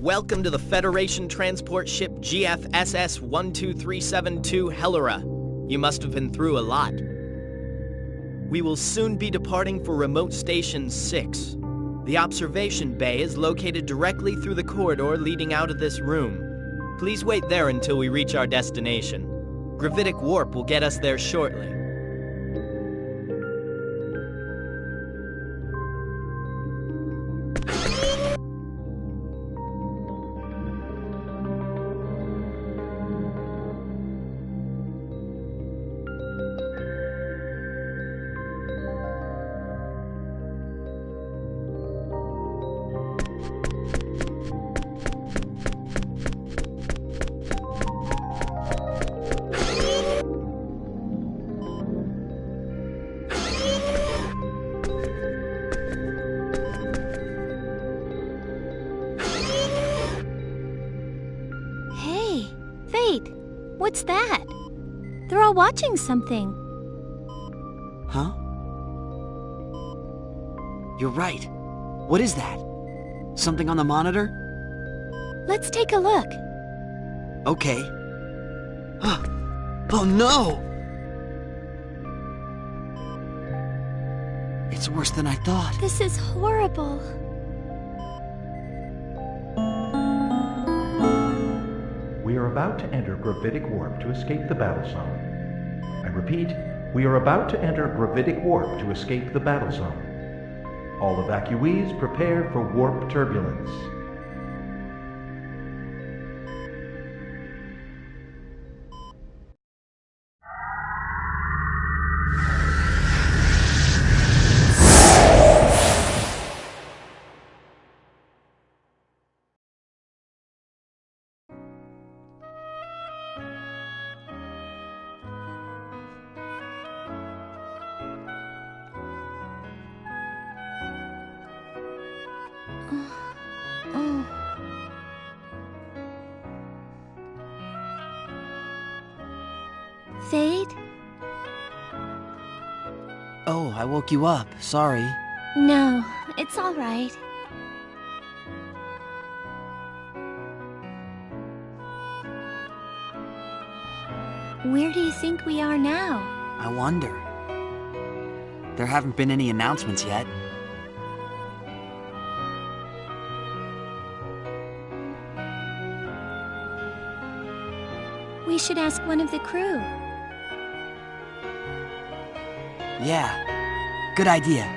Welcome to the Federation transport ship GFSS 12372 Hellera. You must have been through a lot. We will soon be departing for Remote Station 6. The observation bay is located directly through the corridor leading out of this room. Please wait there until we reach our destination. Gravitic warp will get us there shortly. What's that? They're all watching something. Huh? You're right. What is that? Something on the monitor? Let's take a look. Okay. Oh no! It's worse than I thought. This is horrible. We are about to enter gravitic warp to escape the battle zone. I repeat, we are about to enter gravitic warp to escape the battle zone. All evacuees prepare for warp turbulence. Fade? Oh, I woke you up. Sorry. No, it's all right. Where do you think we are now? I wonder. There haven't been any announcements yet. We should ask one of the crew. Yeah, good idea.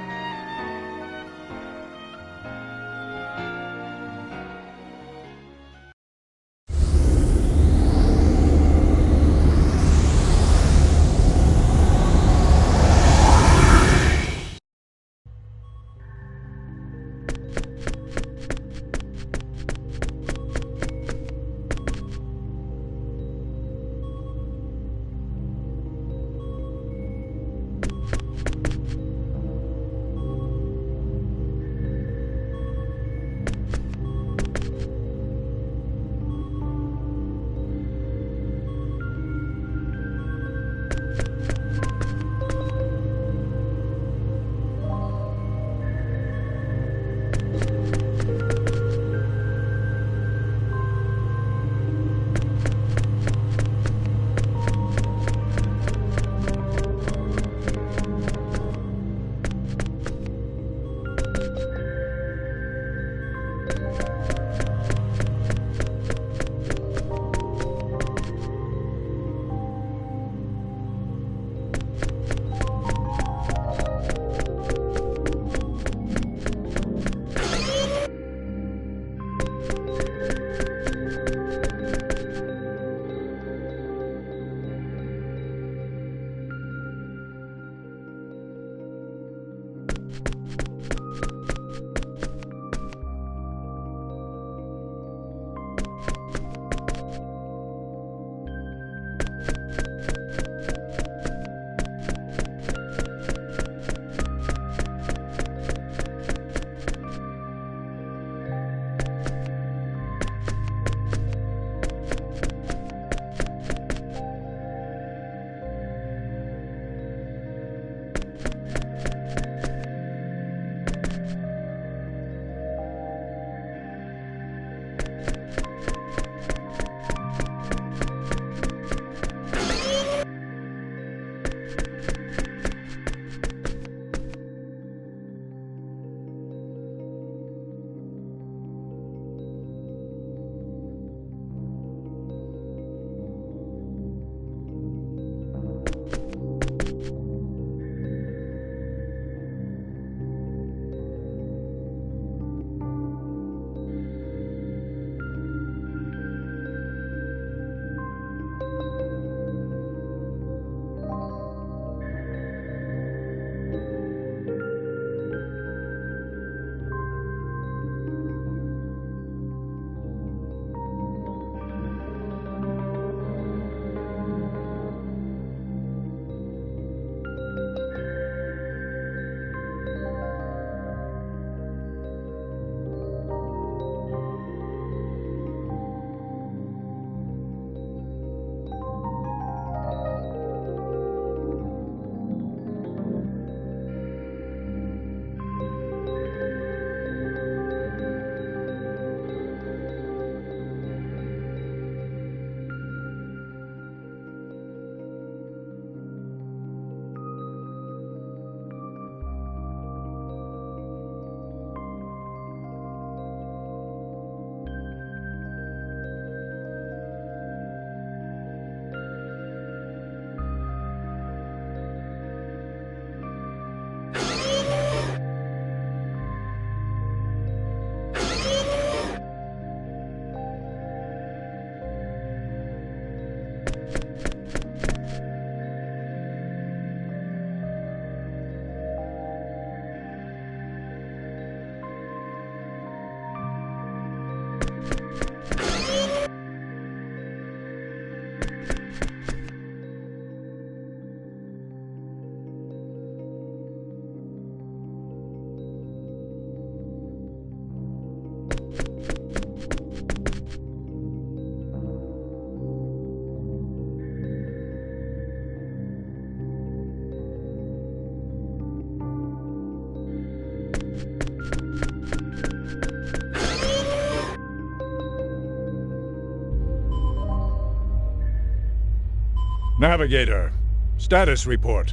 Navigator, status report.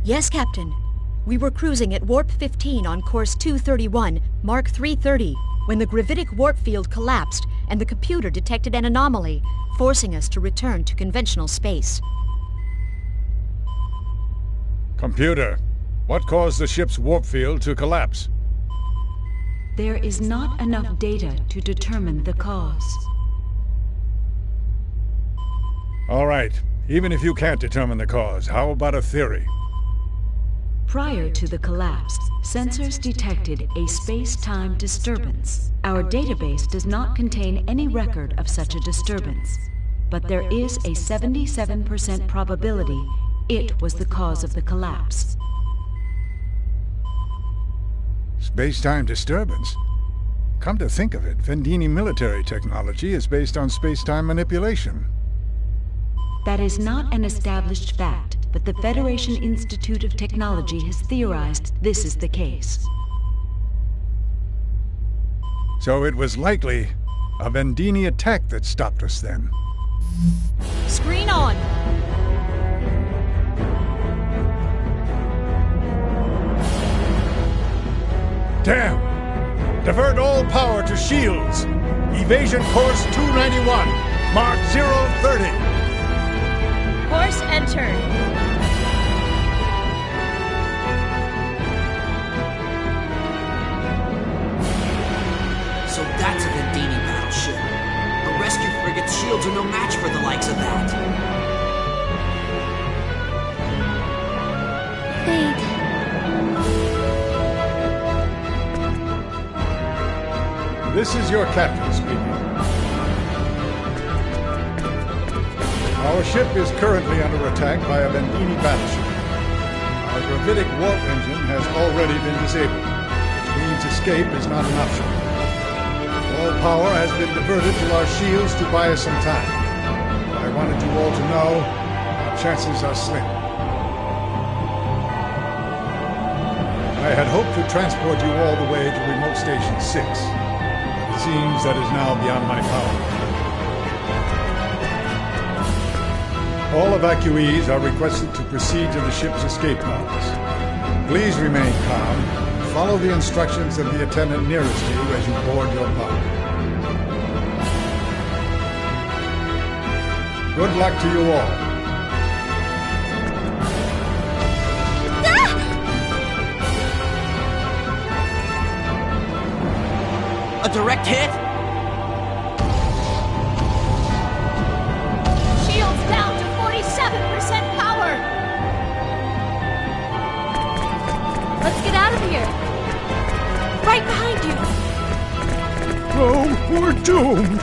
Yes, Captain. We were cruising at Warp 15 on course 231, Mark 330, when the gravitic warp field collapsed and the computer detected an anomaly, forcing us to return to conventional space. Computer, what caused the ship's warp field to collapse? There is not enough data to determine the cause. All right. Even if you can't determine the cause, how about a theory? Prior to the collapse, sensors detected a space-time disturbance. Our database does not contain any record of such a disturbance, but there is a 77% probability it was the cause of the collapse. Space-time disturbance? Come to think of it, Vendini military technology is based on space-time manipulation. That is not an established fact, but the Federation Institute of Technology has theorized this is the case. So it was likely a Vendini attack that stopped us then. Screen on! Damn! Divert all power to shields! Evasion course 291, Mark 030. Course entered. So that's a Vendini battleship. A rescue frigate's shields are no match for the likes of that. Wait. This is your captain speaking. Our ship is currently under attack by a Vendini battleship. Our gravitic warp engine has already been disabled, which means escape is not an option. All power has been diverted to our shields to buy us some time. But I wanted you all to know our chances are slim. I had hoped to transport you all the way to Remote Station 6, but it seems that is now beyond my power. All evacuees are requested to proceed to the ship's escape pods. Please remain calm and follow the instructions of the attendant nearest you as you board your pod. Good luck to you all. A direct hit? Shields down to 47% power. Let's get out of here. Right behind you. Oh, we're doomed!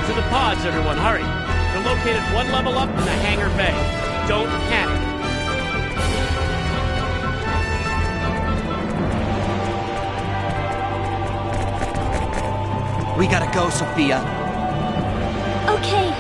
To the pods, everyone, hurry. They're located one level up in the hangar bay. Don't panic. We gotta go, Sophia. Okay.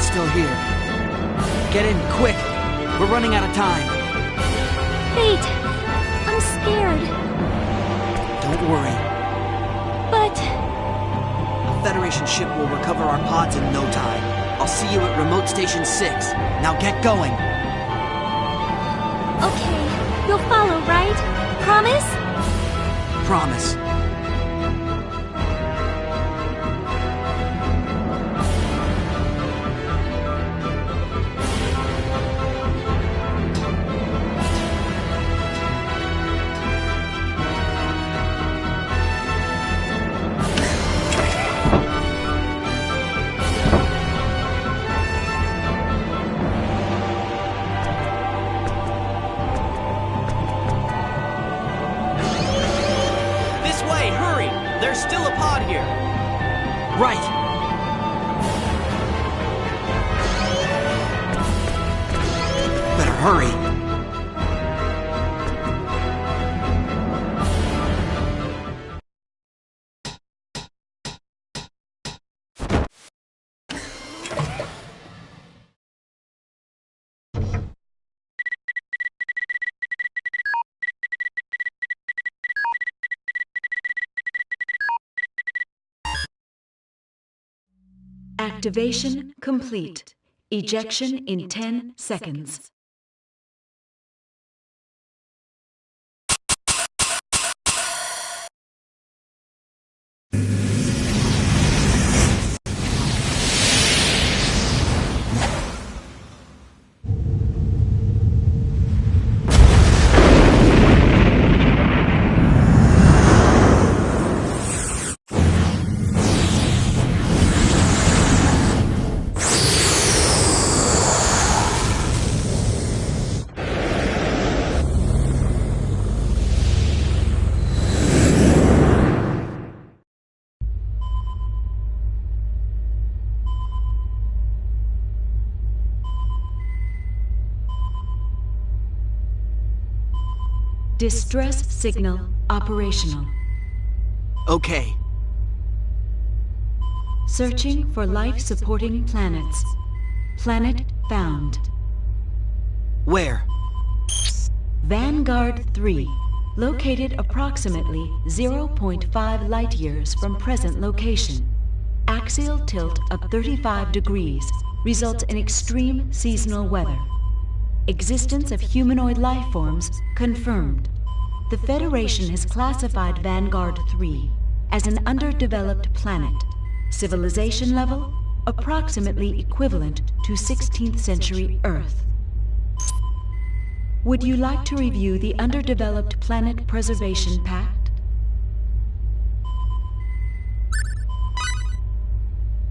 Everyone's still here. Get in, quick! We're running out of time. Fate, I'm scared. Don't worry. But A Federation ship will recover our pods in no time. I'll see you at Remote Station 6. Now get going. okay, you'll follow, right? Promise? Promise. This way, hurry! There's still a pod here. Right. Better hurry. Activation complete. Ejection in 10 seconds. Distress signal operational. Okay. Searching for life-supporting planets. Planet found. Where? Vanguard 3, located approximately 0.5 light-years from present location. Axial tilt of 35 degrees results in extreme seasonal weather. Existence of humanoid life forms confirmed. The Federation has classified Vanguard 3 as an underdeveloped planet. Civilization level, approximately equivalent to 16th century Earth. Would you like to review the Underdeveloped Planet Preservation Pact?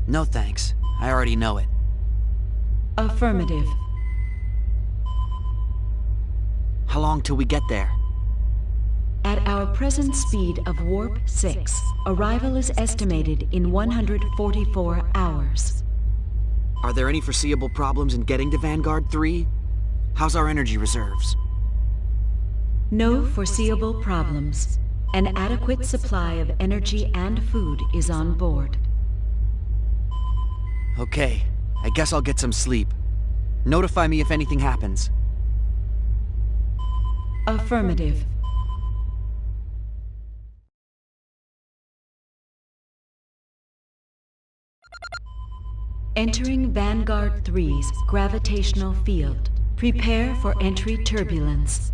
No thanks. I already know it. Affirmative. How long till we get there? At our present speed of Warp 6, arrival is estimated in 144 hours. Are there any foreseeable problems in getting to Vanguard 3? How's our energy reserves? No foreseeable problems. An adequate supply of energy and food is on board. Okay, I guess I'll get some sleep. Notify me if anything happens. Affirmative. Entering Vanguard 3's gravitational field. Prepare for entry turbulence.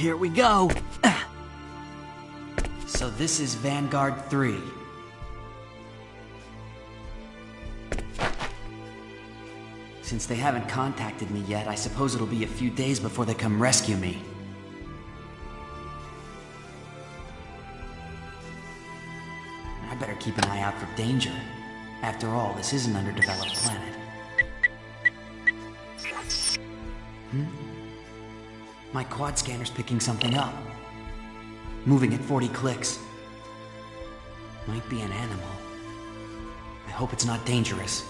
Here we go. So this is Vanguard 3. Since they haven't contacted me yet, I suppose it'll be a few days before they come rescue me. I better keep an eye out for danger. After all, this is an underdeveloped planet. My quad scanner's picking something up. Moving at 40 clicks. Might be an animal. I hope it's not dangerous.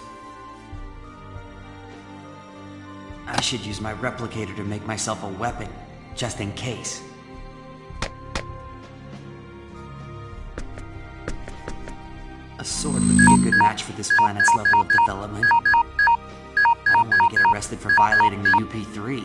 I should use my replicator to make myself a weapon, just in case. A sword would be a good match for this planet's level of development. I don't want to get arrested for violating the UP3.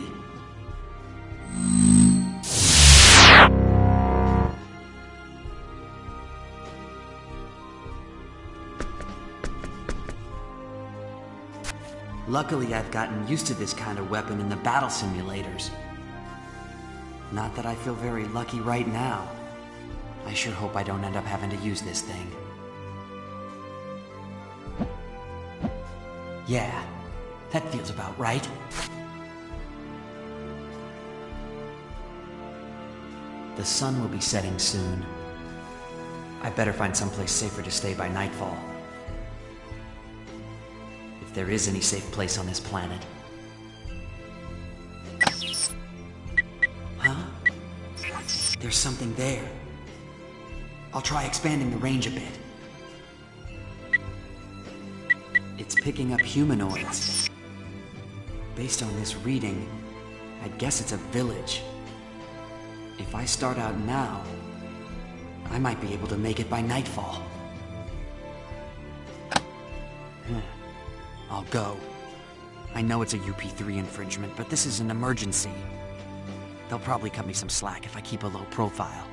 Luckily, I've gotten used to this kind of weapon in the battle simulators. Not that I feel very lucky right now. I sure hope I don't end up having to use this thing. Yeah, that feels about right. The sun will be setting soon. I better find someplace safer to stay by nightfall. If there is any safe place on this planet. Huh? There's something there. I'll try expanding the range a bit. It's picking up humanoids. Based on this reading, I'd guess it's a village. If I start out now, I might be able to make it by nightfall. I'll go. I know it's a UP3 infringement, but this is an emergency. They'll probably cut me some slack if I keep a low profile.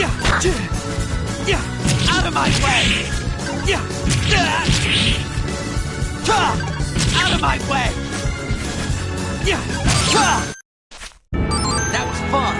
Out of my way! Out of my way! That was fun!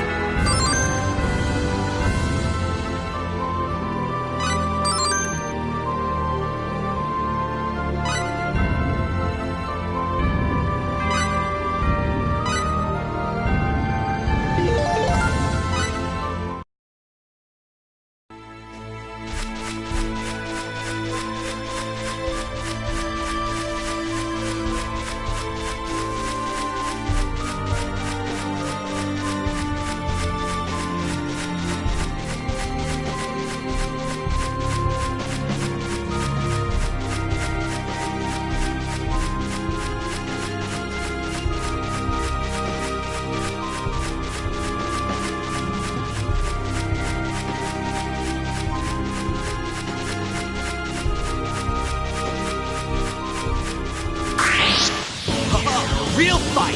Real fight!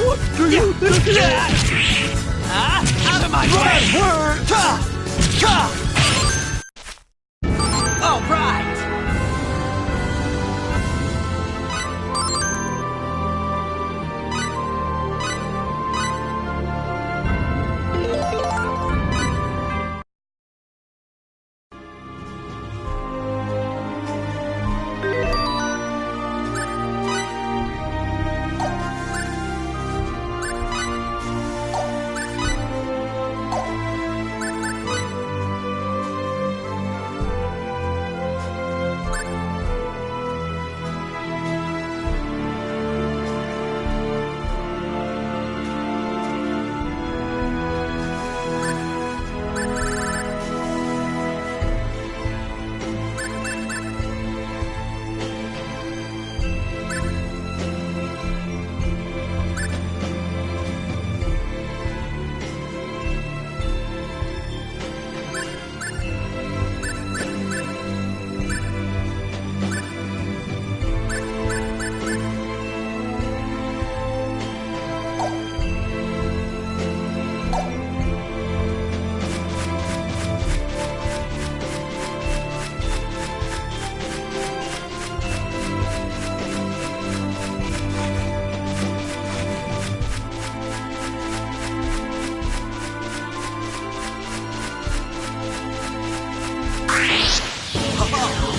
What do you think? Out of my way! All right!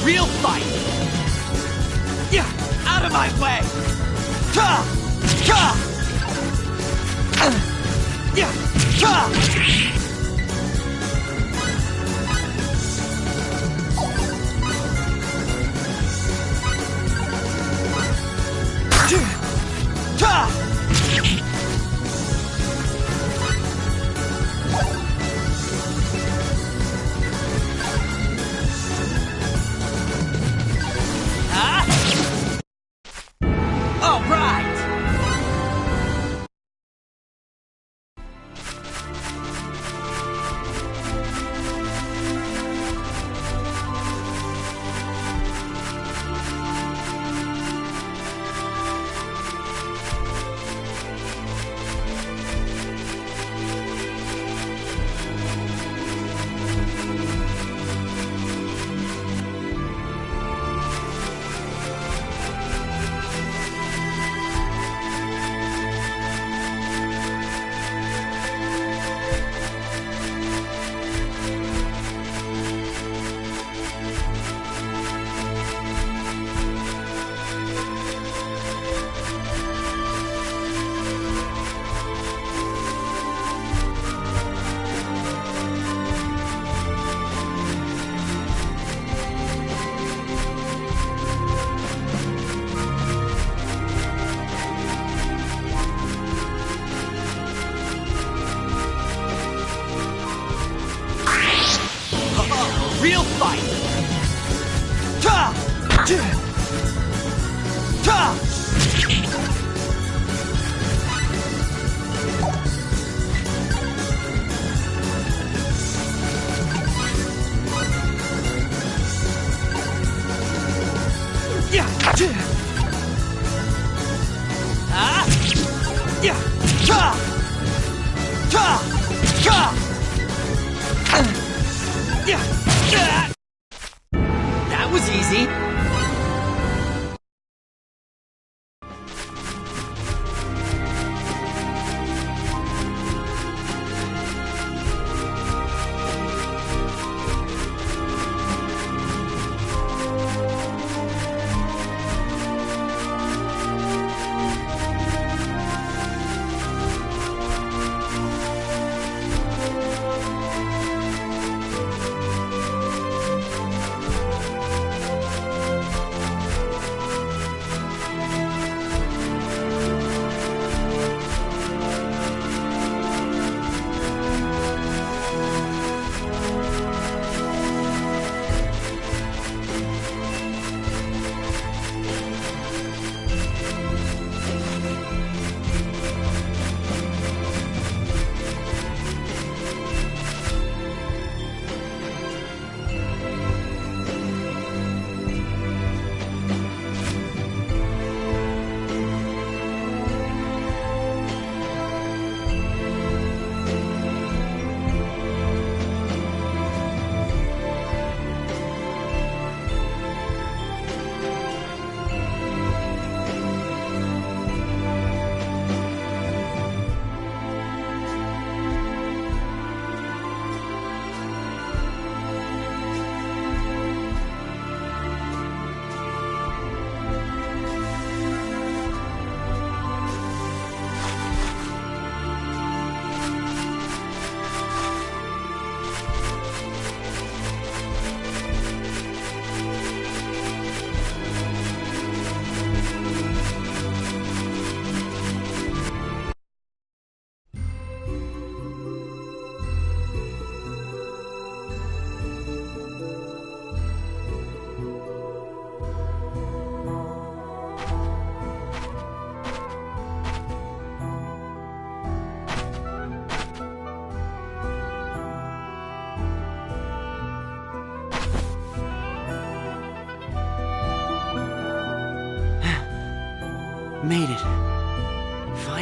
Real fight! Out of my way! All right! Real fight!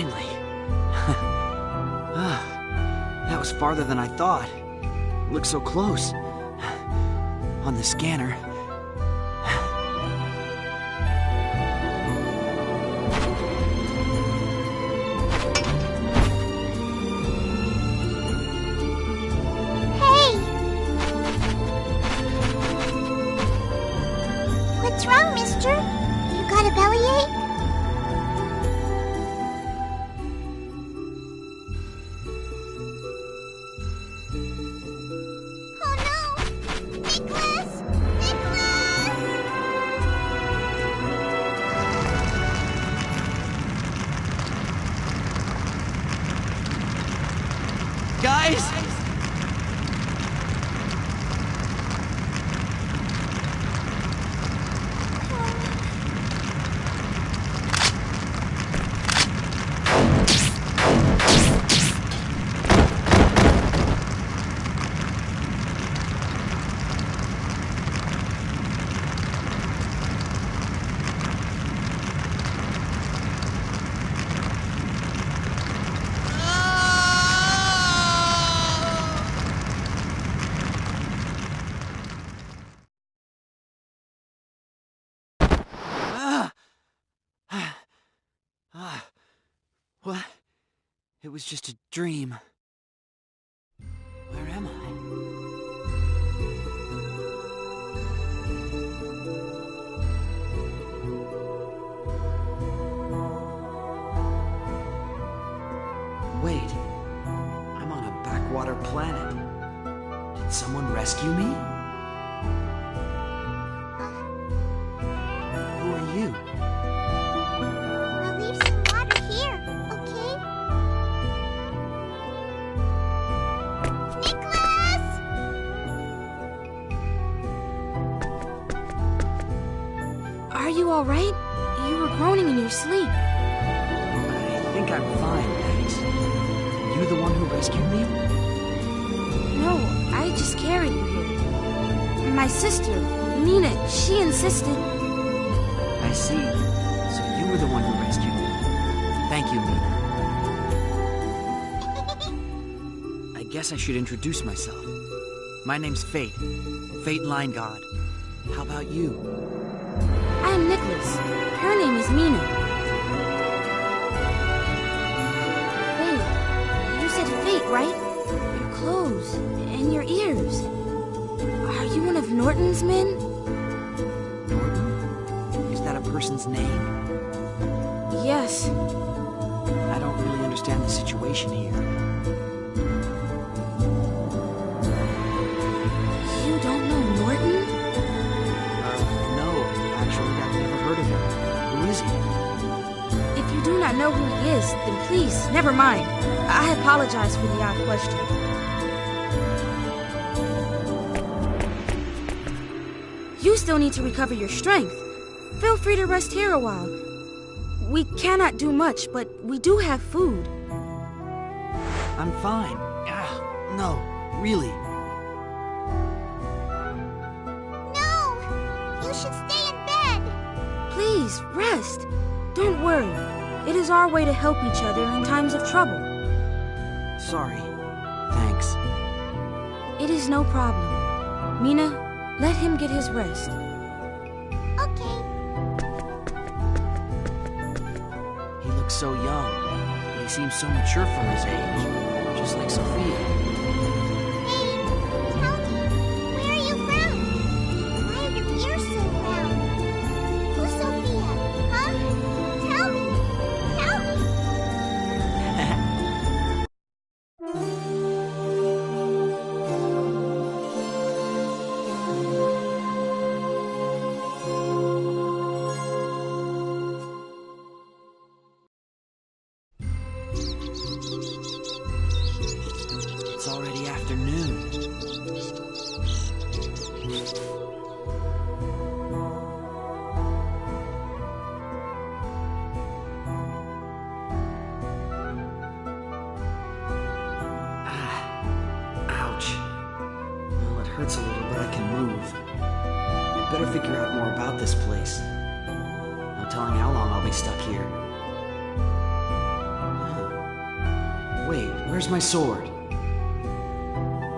Finally. That was farther than I thought. It looked so close. On the scanner. Hey! What's wrong, mister? You got a bellyache? Guys! What? It was just a dream. Where am I? Wait, I'm on a backwater planet. Did someone rescue me? Who are you? I'll leave some water here, okay? Nicholas! Are you alright? You were groaning in your sleep. I think I'm fine, thanks. You the one who rescued me? No, I just carried you here. My sister, Nina, she insisted. I see. So you were the one who rescued me. Thank you, Nina. I guess I should introduce myself. My name's Fate. Fate Line God. How about you? I am Nicholas. Her name is Mina. Fate. You said Fate, right? Your clothes and your ears. Are you one of Norton's men? Norton? Is that a person's name? Yes. I don't really understand the situation here. You don't know Norton? No, actually, I've never heard of him. Who is he? If you do not know who he is, then please, never mind. I apologize for the odd question. You still need to recover your strength. Feel free to rest here a while. We cannot do much, but we do have food. I'm fine. No, really. No! You should stay in bed! Please, rest. Don't worry. It is our way to help each other in times of trouble. Sorry. Thanks. It is no problem. Mina, let him get his rest. Okay. He looks so young, but he seems so mature for his age. Just like Sophia. Hey, tell me, where are you from? Why are your ears so round? Who's Sophia? Huh? Tell me! Tell me! It's already afternoon. Ouch. Well, it hurts a little, but I can move. I'd better figure out more about this place. No telling how long I'll be stuck here. Wait, where's my sword?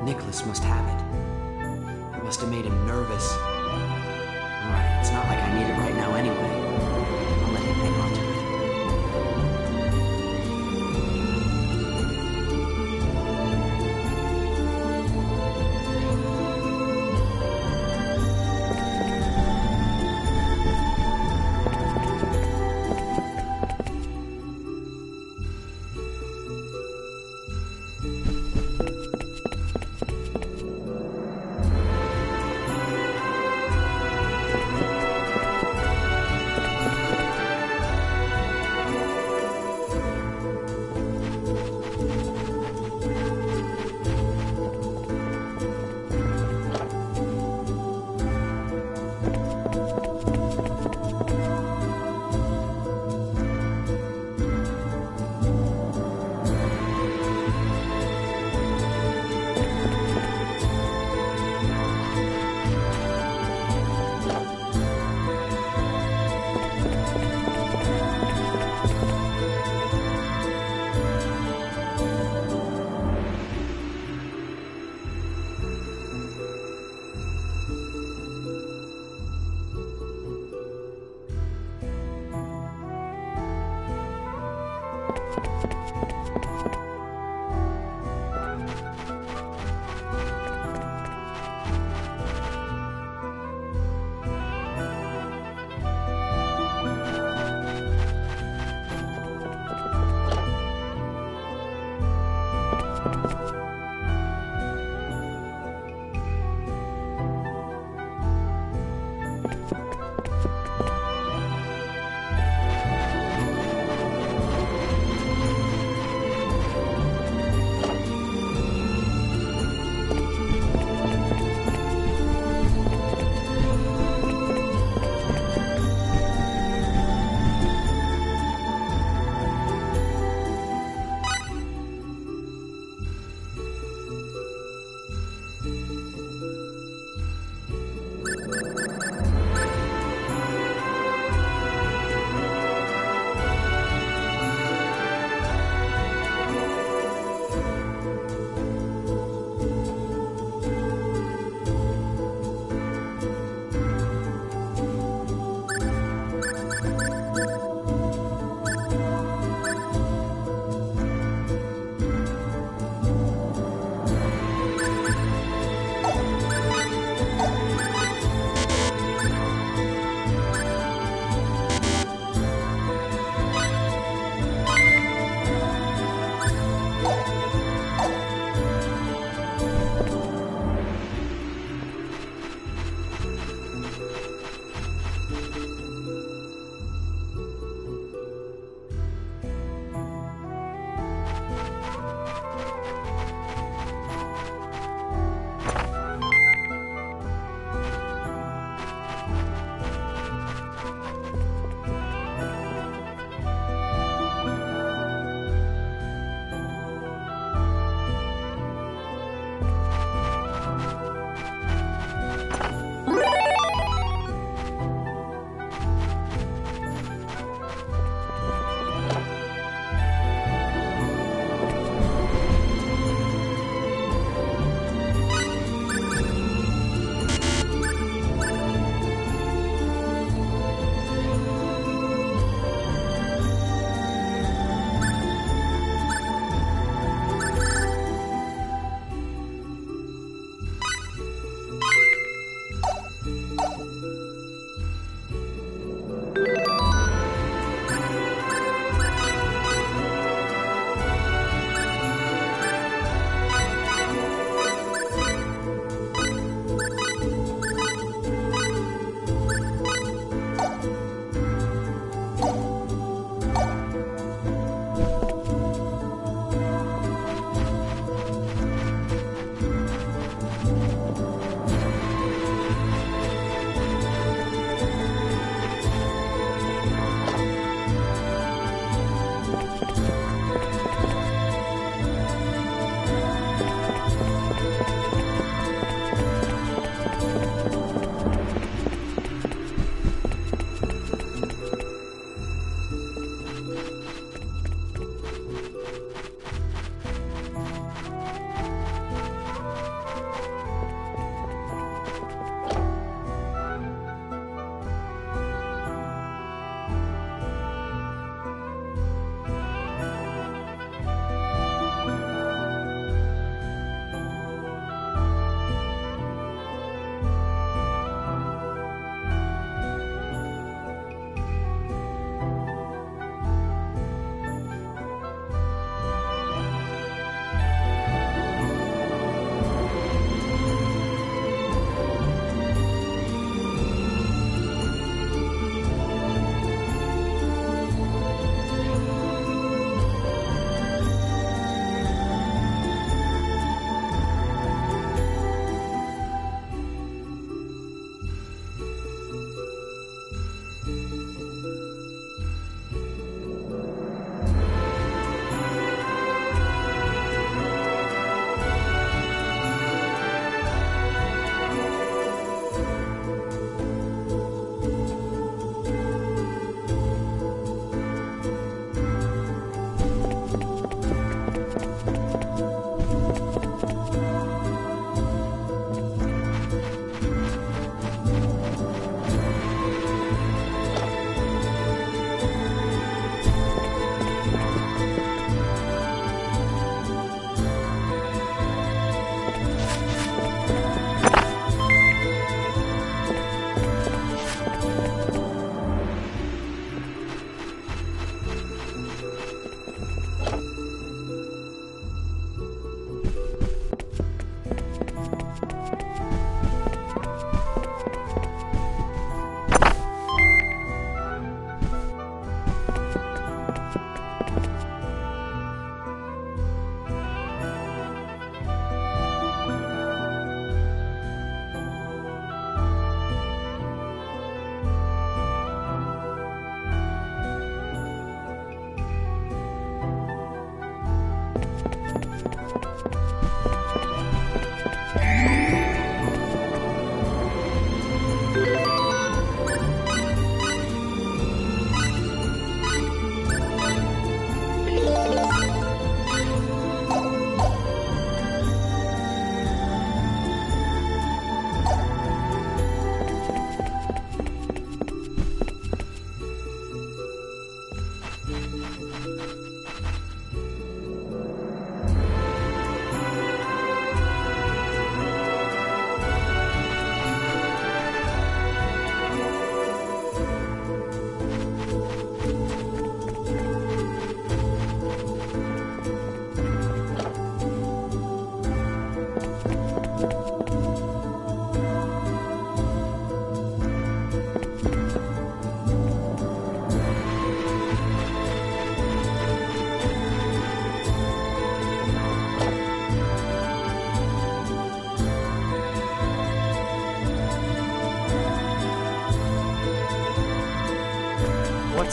Nicholas must have it. It must have made him nervous. Alright, it's not like I need it right now anyway. I'll let him hang on to it.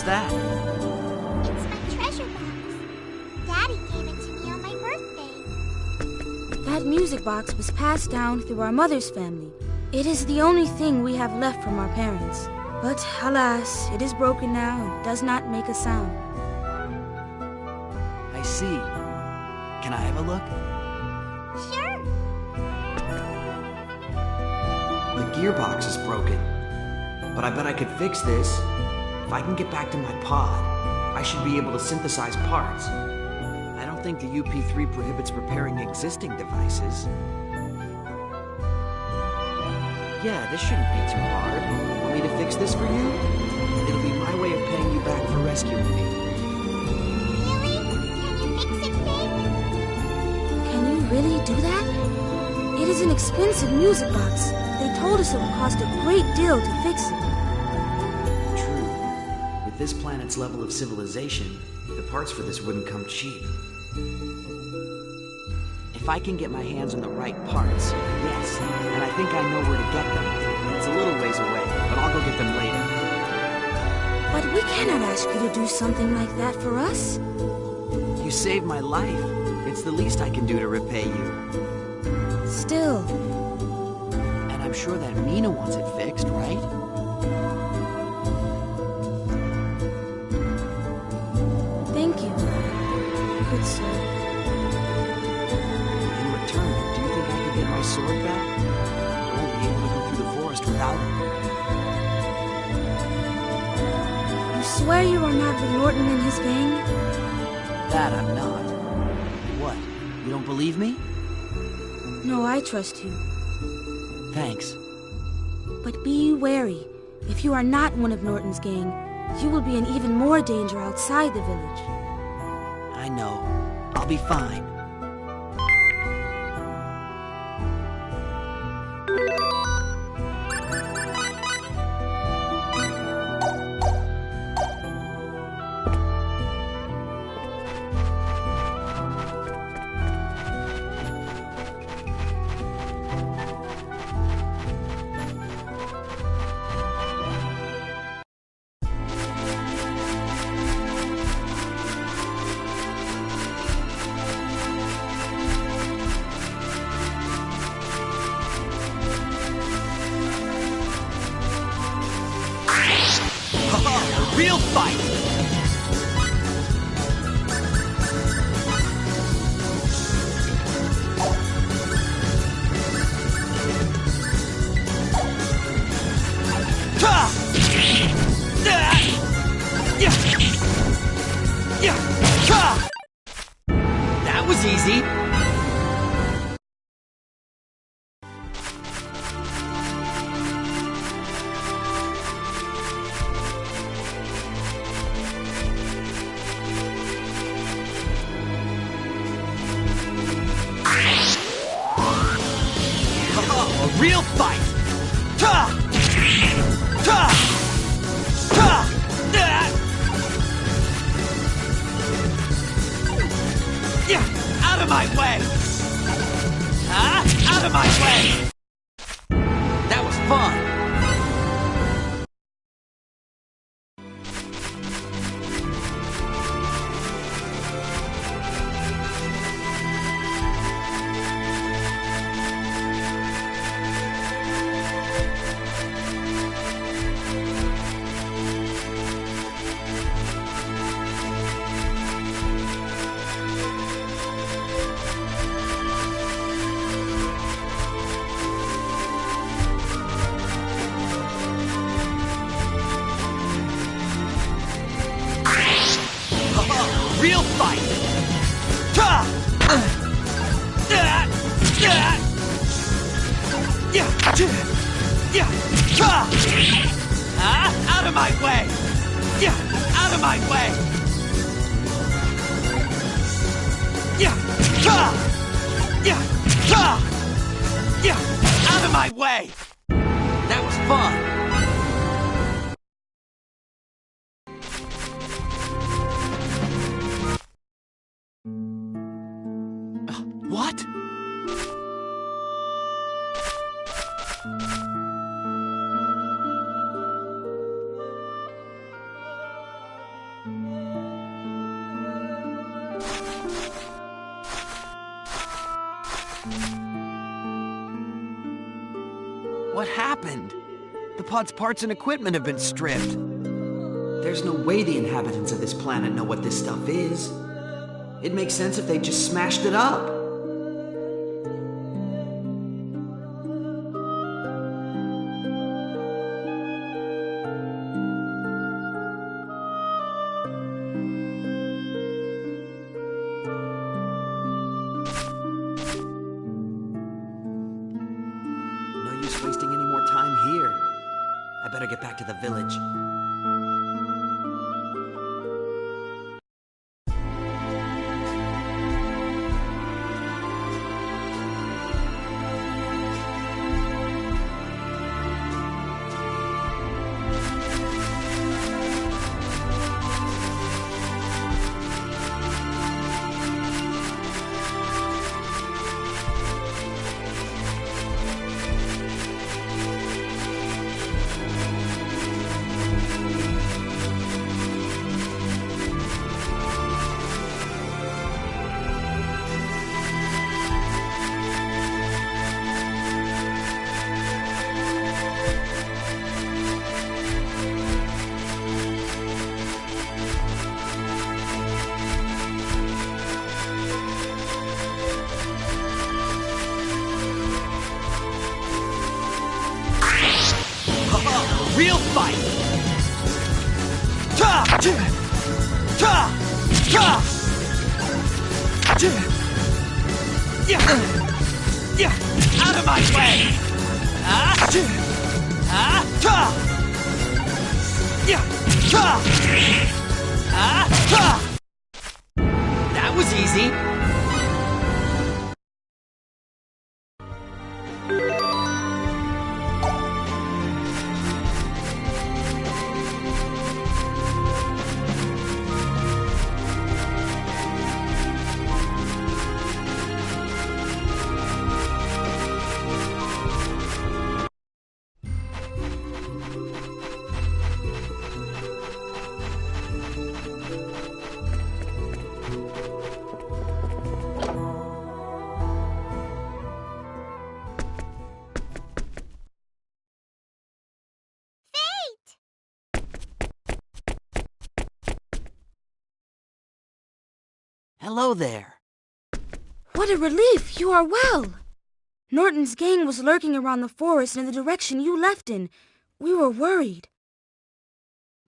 What's that? It's my treasure box. Daddy gave it to me on my birthday. That music box was passed down through our mother's family. It is the only thing we have left from our parents. But alas, it is broken now and does not make a sound. I see. Can I have a look? Sure. The gearbox is broken. But I bet I could fix this. If I can get back to my pod, I should be able to synthesize parts. I don't think the UP3 prohibits repairing existing devices. Yeah, this shouldn't be too hard. Want me to fix this for you? It'll be my way of paying you back for rescuing me. Really? Can you fix it, Faith? Can you really do that? It is an expensive music box. They told us it would cost a great deal to fix it. True. With this planet's level of civilization, the parts for this wouldn't come cheap. If I can get my hands on the right parts, yes, and I think I know where to get them. It's a little ways away, but I'll go get them later. But we cannot ask you to do something like that for us. You saved my life. It's the least I can do to repay you. Still. And I'm sure that Mina wants it fixed, right? Thank you, good sir. Do you think I could get my sword back? I won't be able to go through the forest without it. You swear you are not with Norton and his gang? That I'm not. What? You don't believe me? No, I trust you. Thanks. But be wary. If you are not one of Norton's gang, you will be in even more danger outside the village. I know. I'll be fine. Real fight! That was easy. A real fight! Out of my way! Out of my way! That was fun! Real fight! Out of my way! Out of my way! Out of my way! That was fun! What? What happened? The pod's parts and equipment have been stripped. There's no way the inhabitants of this planet know what this stuff is. It makes sense if they just smashed it up. No use wasting any more time here. I better get back to the village. Real fight! Out of my way! That was easy! Hello there. What a relief! You are well! Norton's gang was lurking around the forest in the direction you left in. We were worried.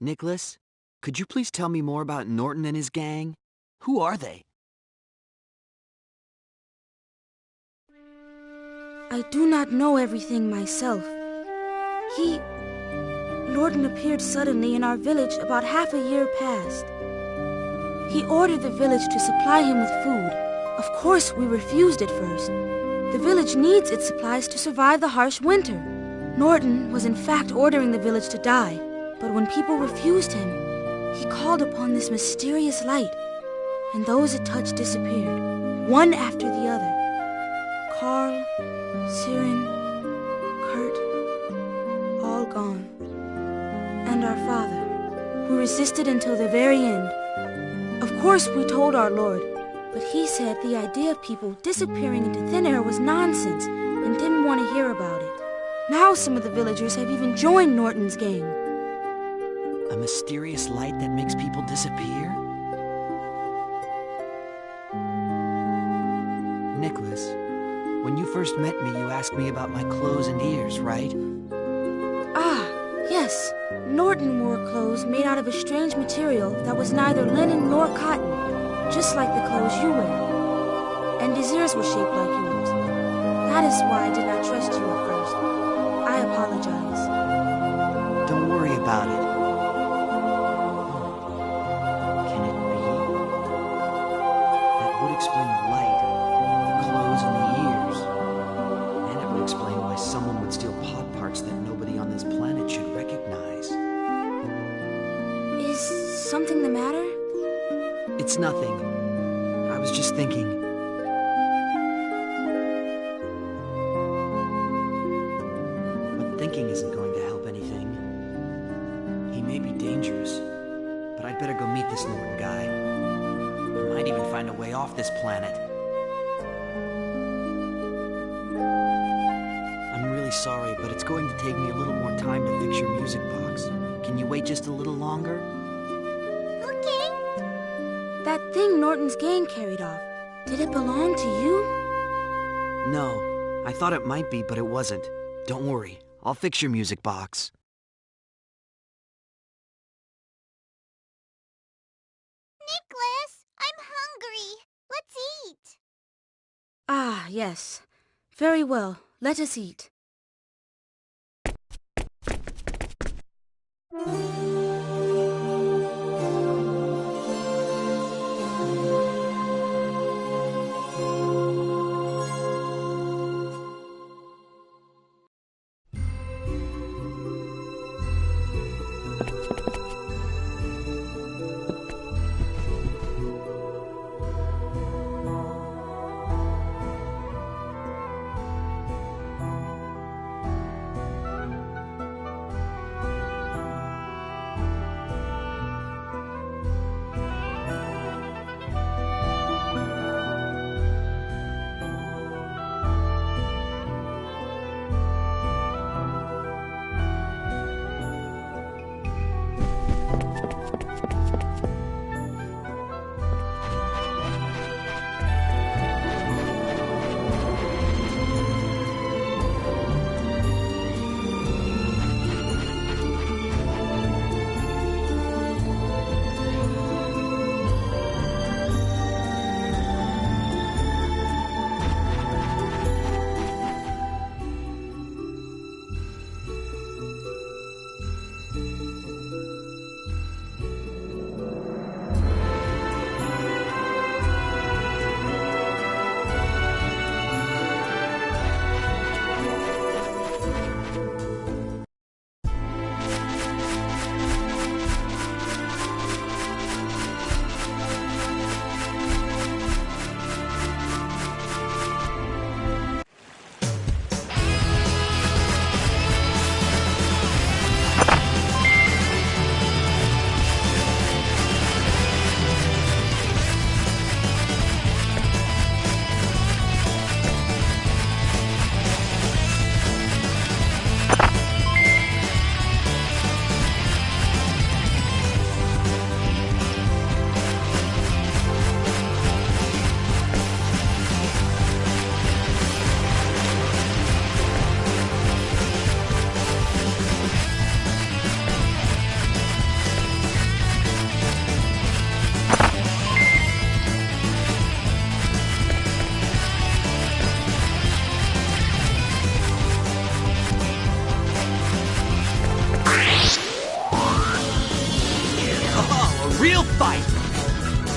Nicholas, could you please tell me more about Norton and his gang? Who are they? I do not know everything myself. Norton appeared suddenly in our village about half a year past. He ordered the village to supply him with food. Of course, we refused at first. The village needs its supplies to survive the harsh winter. Norton was in fact ordering the village to die, but when people refused him, he called upon this mysterious light, and those it touched disappeared, one after the other. Carl, Siren, Kurt, all gone. And our father, who resisted until the very end. Of course, we told our Lord, but he said the idea of people disappearing into thin air was nonsense and didn't want to hear about it. Now some of the villagers have even joined Norton's gang. A mysterious light that makes people disappear? Nicholas, when you first met me, you asked me about my clothes and ears, right? Ah, yes. Norton wore clothes made out of a strange material that was neither linen nor cotton, just like the clothes you wear. And his ears were shaped like yours. That is why I did not trust you at first. I apologize. Don't worry about it. Can it be? That would explain the light, the clothes, and the ears. And it would explain why someone would steal pod parts that nobody on this planet should recognize. Is something the matter? It's nothing. I was just thinking. But thinking isn't going to help anything. He may be dangerous, but I'd better go meet this Norton guy. He might even find a way off this planet. sorry, but it's going to take me a little more time to fix your music box. Can you wait just a little longer? Okay. That thing Norton's gang carried off, did it belong to you? No. I thought it might be, but it wasn't. Don't worry. I'll fix your music box. Nicholas, I'm hungry. Let's eat. Ah, yes. Very well. Let us eat. Real fight!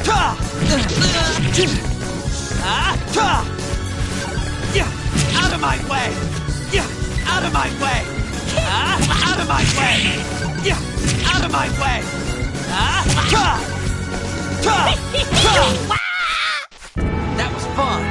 Ta! Ta! Yeah! Out of my way! Yeah! Out of my way! Out of my way! Yeah! Out of my way! Ta! Ta! Ta! That was fun!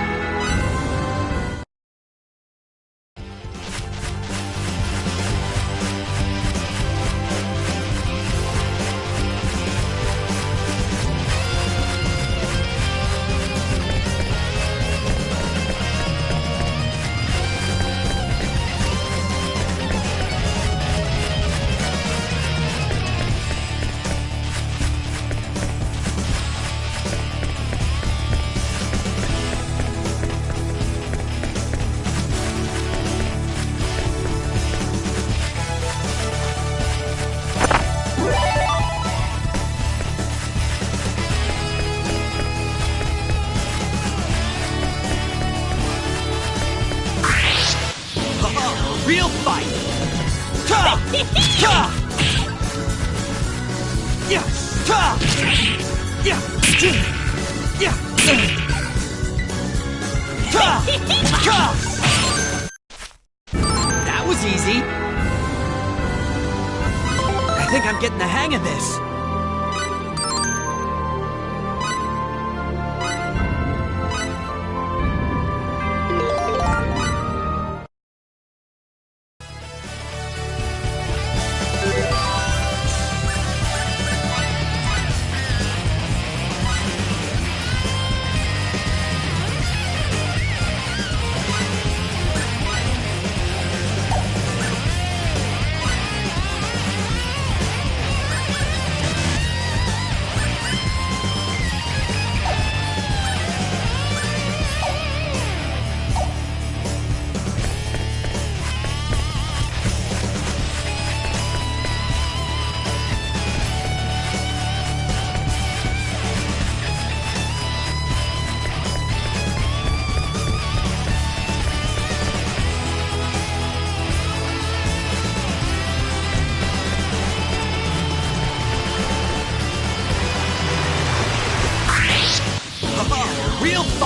Real fight! Ta! Ta! Yeah! Ta! Yeah! Yeah! Ta! Ta! That was easy. I think I'm getting the hang of this.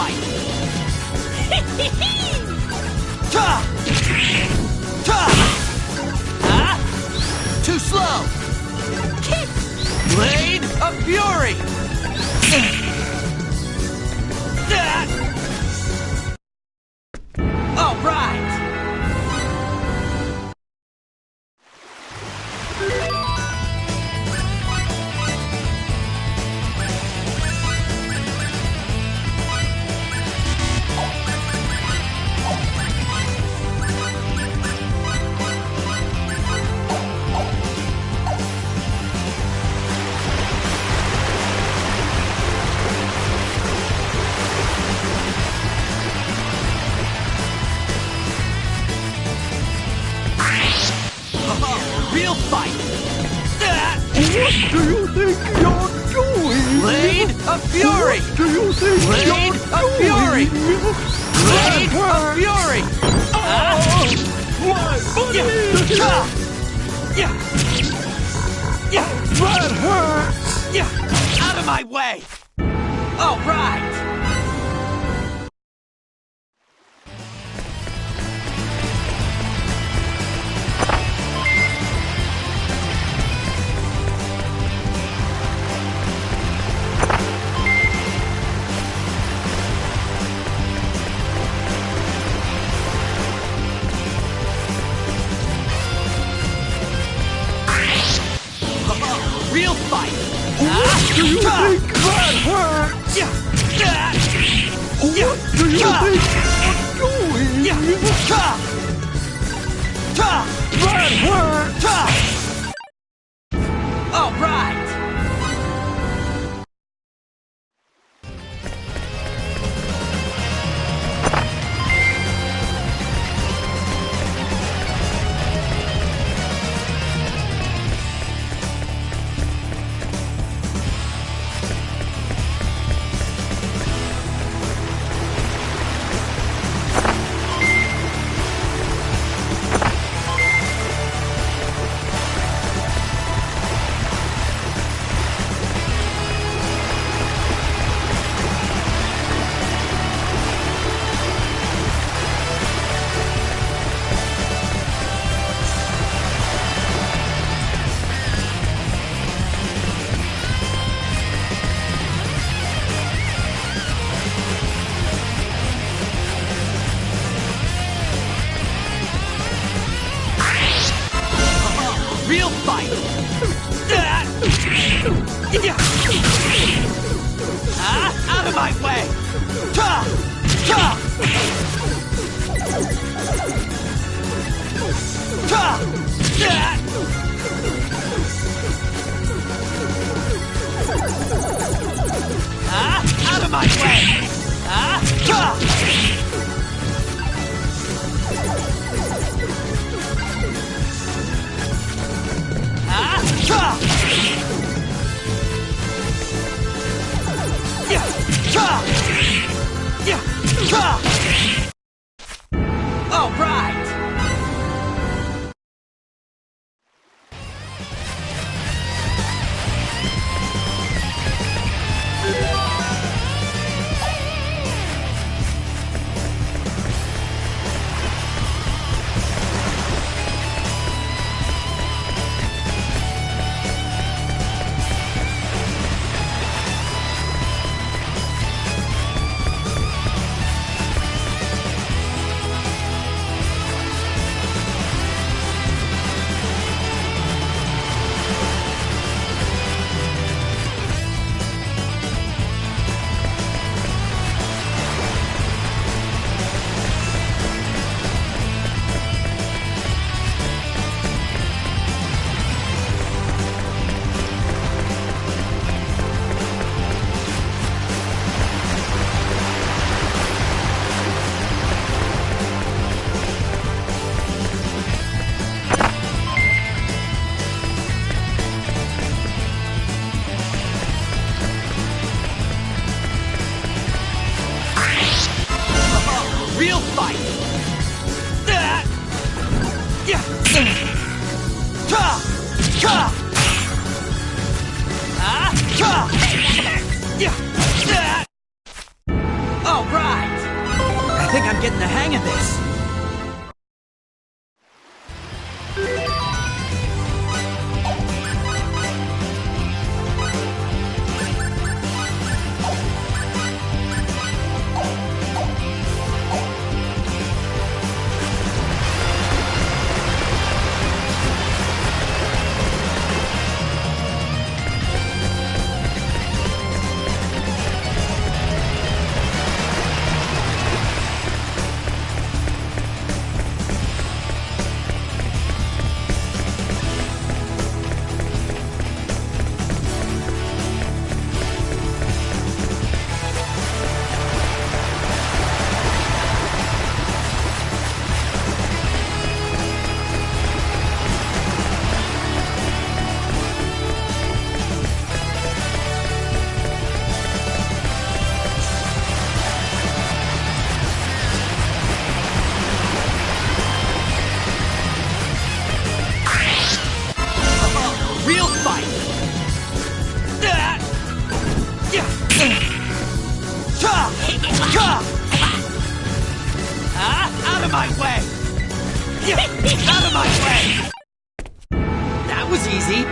fight! Ta! Ta! Ah! Too slow! Blade of Fury! All right! Real fight! What do you think you're doing? Blade of Fury! What do you think Blade you're of Fury! doing? Blade of Fury! My buddy! That hurts! Out of my way! All right! Real fight! What do you think that hurts? What do you think you're doing? That hurts! All right! Real fight! Out of my way! Ta! Ta! Ta! Out of my way! Ta! All right! Real fight! All right! think I'm getting the hang of this. Out of my way! Out of my way! That was easy.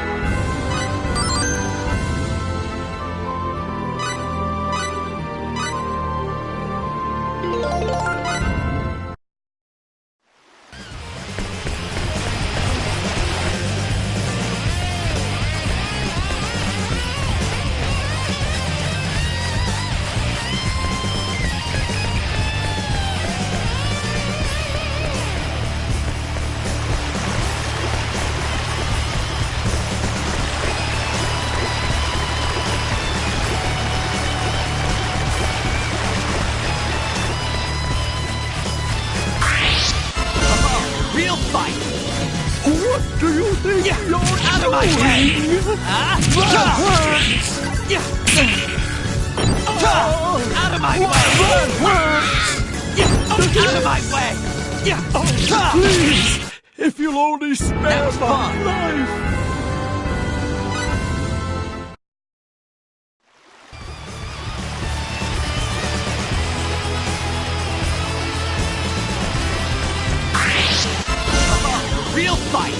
Real fight! What do you think you're out of my way! Out of my way! Out of my way! Please, if you'll only spare my life! Real fight!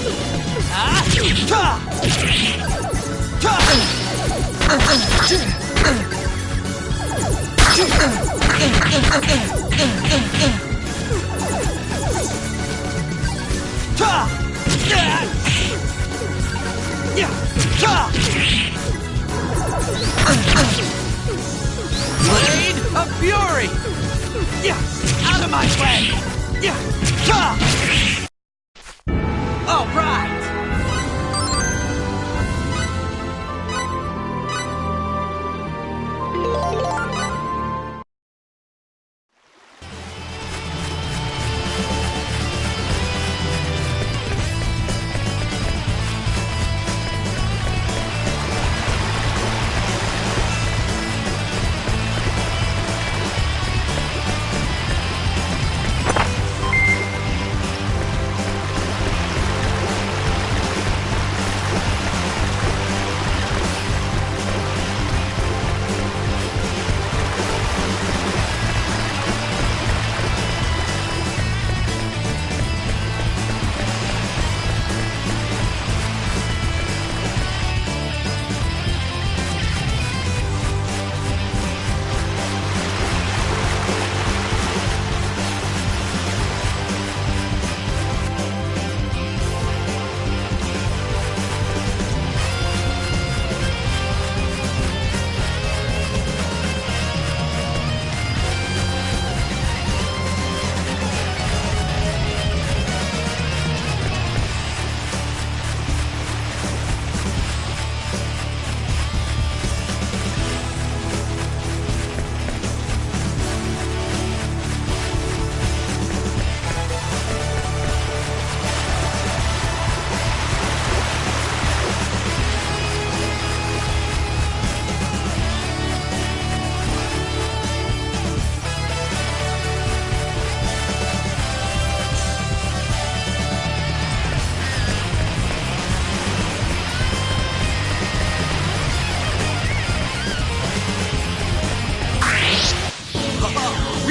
Blade of Fury! Out of my way! All right!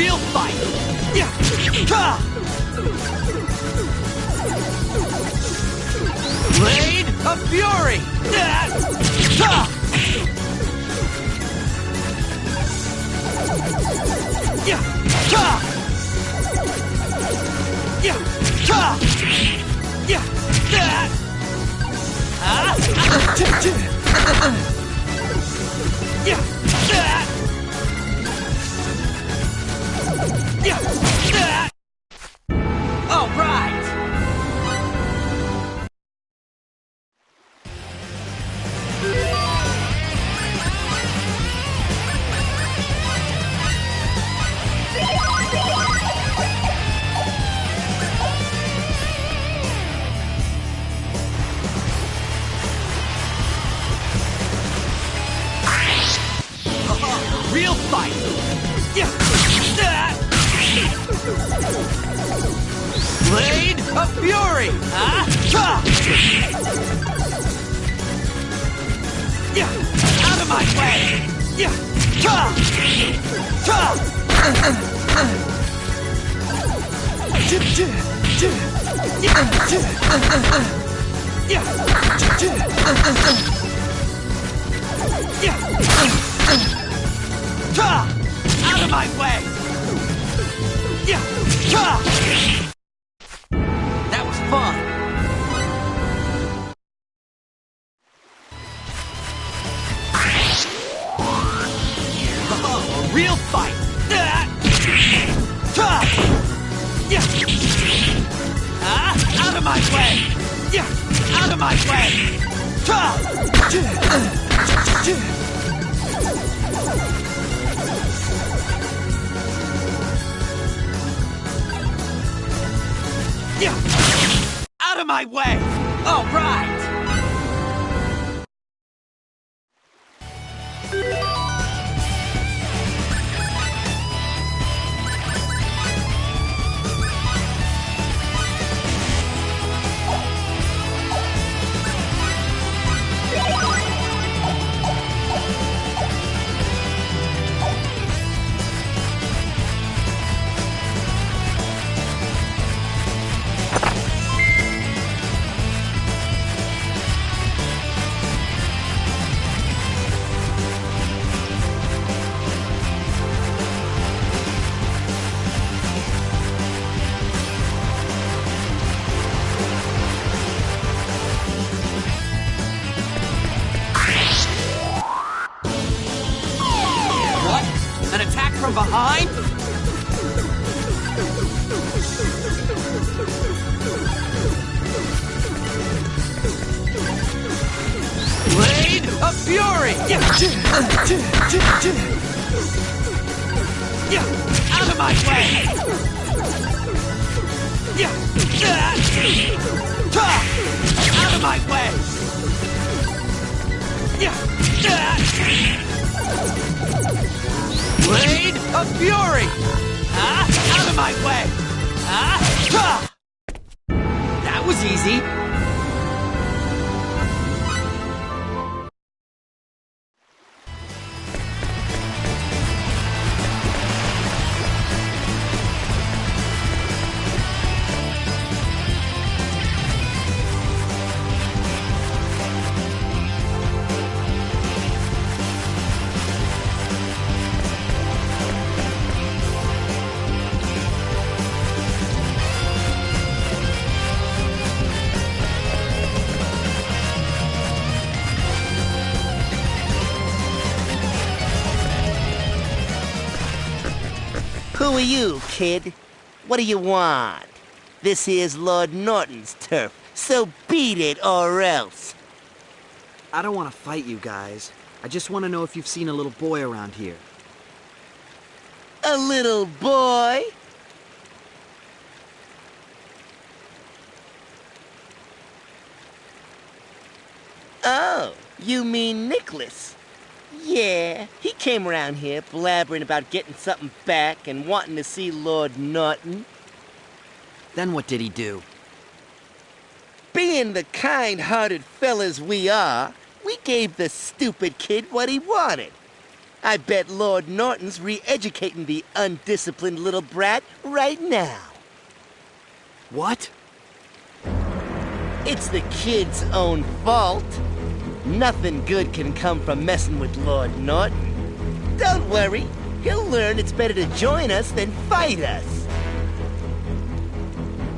real fight! Yeah! Ha! Blade of Fury! Yeah! Ha! Yeah! Ha! Yeah! Ha! Yeah! Yeah! Ah! Yeah! Yeah! Yeah! All right! Real fight! Yeah! Blade of Fury! Ah! Ha! Yeah! Out of my way! Yeah! Ha! Ha! Yeah! Ha! Out of my way! Yeah! Ha! That was fun! Oh, a real fight! Ha! Yeah! Out of my way! Yeah! Out of my way! Ha! Yeah! Out of my way! All right! An attack from behind? Blade of Fury! Yeah! Yeah! Out of my way! Yeah! Out of my way! Yeah! Blade of Fury! Out of my way! That was easy! Who are you, kid? What do you want? This here's Lord Norton's turf, so beat it or else. I don't want to fight you guys. I just want to know if you've seen a little boy around here. A little boy? Oh, you mean Nicholas? Yeah, he came around here blabbering about getting something back and wanting to see Lord Norton. Then what did he do? Being the kind-hearted fellas we are, we gave the stupid kid what he wanted. I bet Lord Norton's re-educating the undisciplined little brat right now. What? It's the kid's own fault. Nothing good can come from messing with Lord Norton. Don't worry, he'll learn it's better to join us than fight us.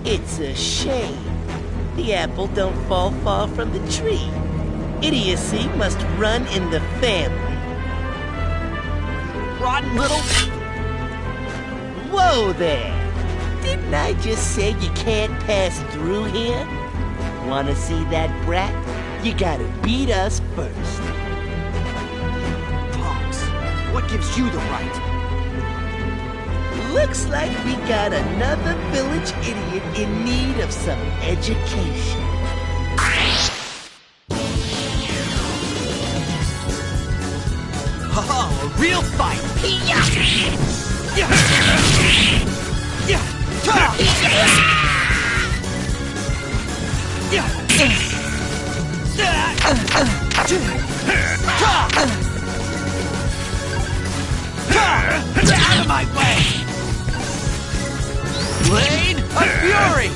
It's a shame. The apple don't fall far from the tree. Idiocy must run in the family. Rotten little... Whoa there! Didn't I just say you can't pass through here? Wanna see that brat? You gotta beat us first. Tonks, what gives you the right? Looks like we got another village idiot in need of some education. Oh, a real fight! Out of my way! Blade of Fury!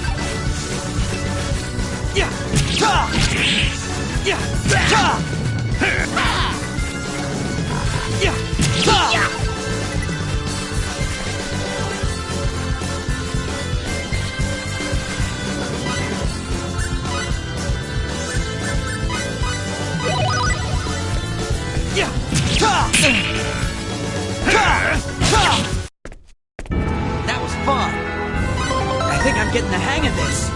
That was fun. I think I'm getting the hang of this.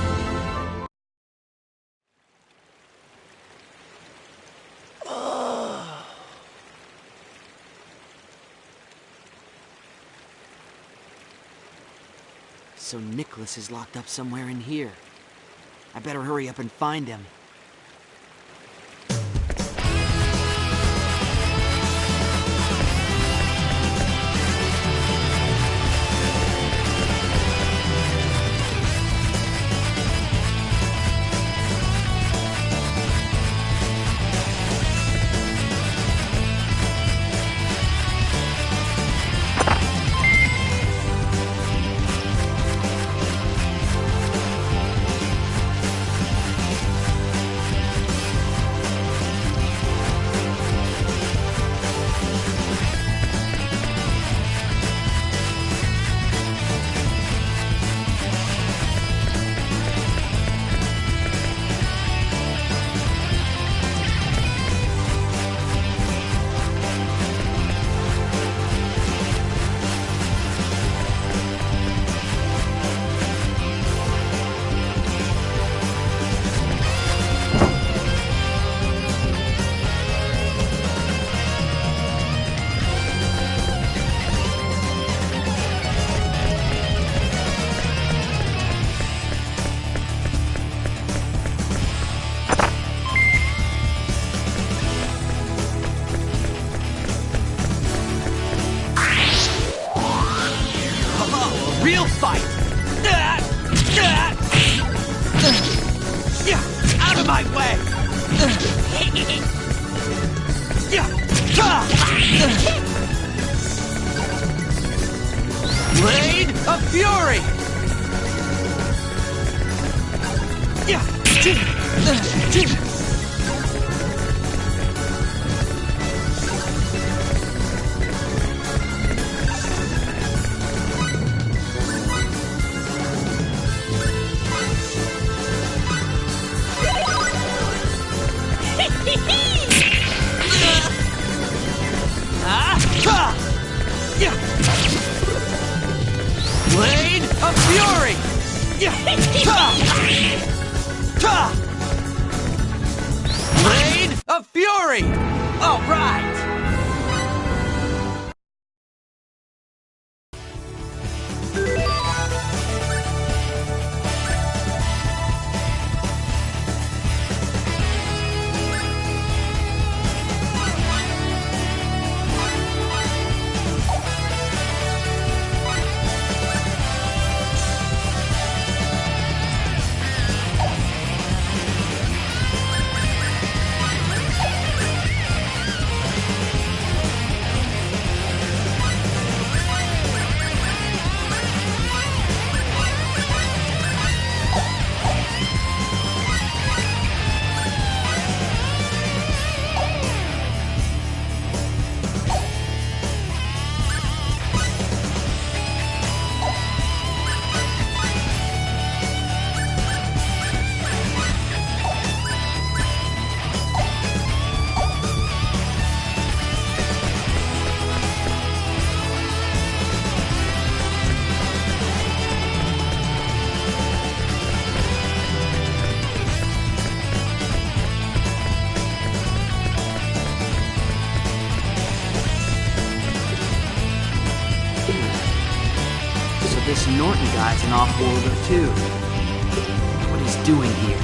So Nicholas is locked up somewhere in here. I better hurry up and find him. Real fight! Out of my way! Blade of Fury! Blade of Fury! Blade of Fury! All right! this Norton guy's an off-worlder too. What he's doing here.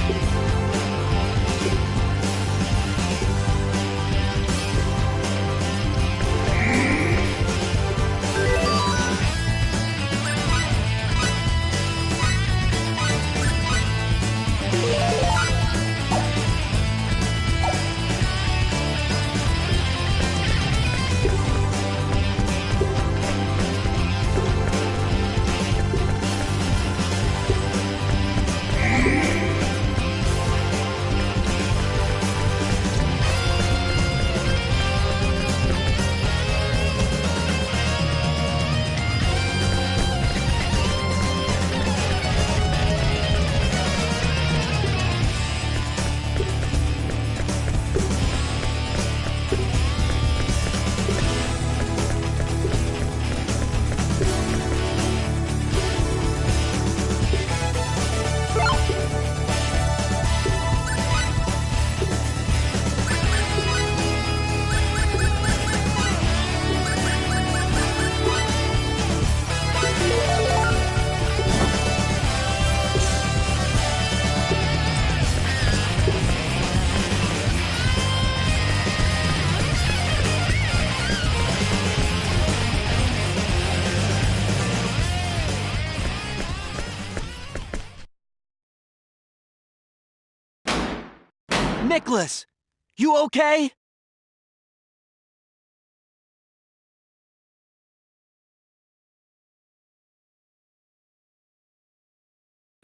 Nicholas! You okay?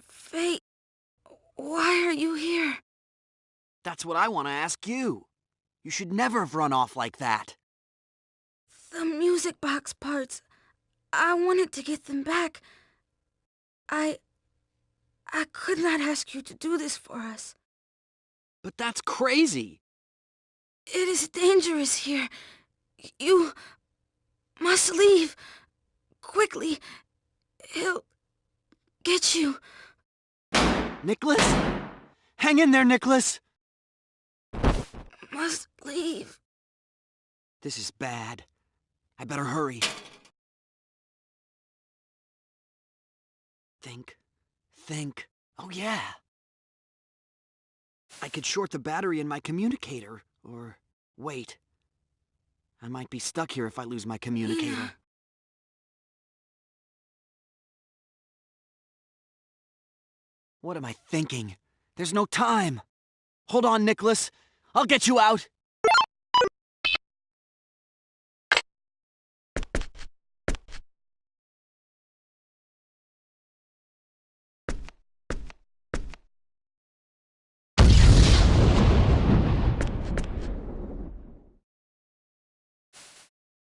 Faye, why are you here? That's what I want to ask you. You should never have run off like that. The music box parts. I wanted to get them back. I could not ask you to do this for us. But that's crazy. It is dangerous here. You must leave. Quickly. He'll get you. Nicholas? Hang in there, Nicholas! Must leave. This is bad. I better hurry. Think. Oh yeah. I could short the battery in my communicator, or wait. I might be stuck here if I lose my communicator. Yeah. What am I thinking? There's no time. Hold on, Nicholas. I'll get you out.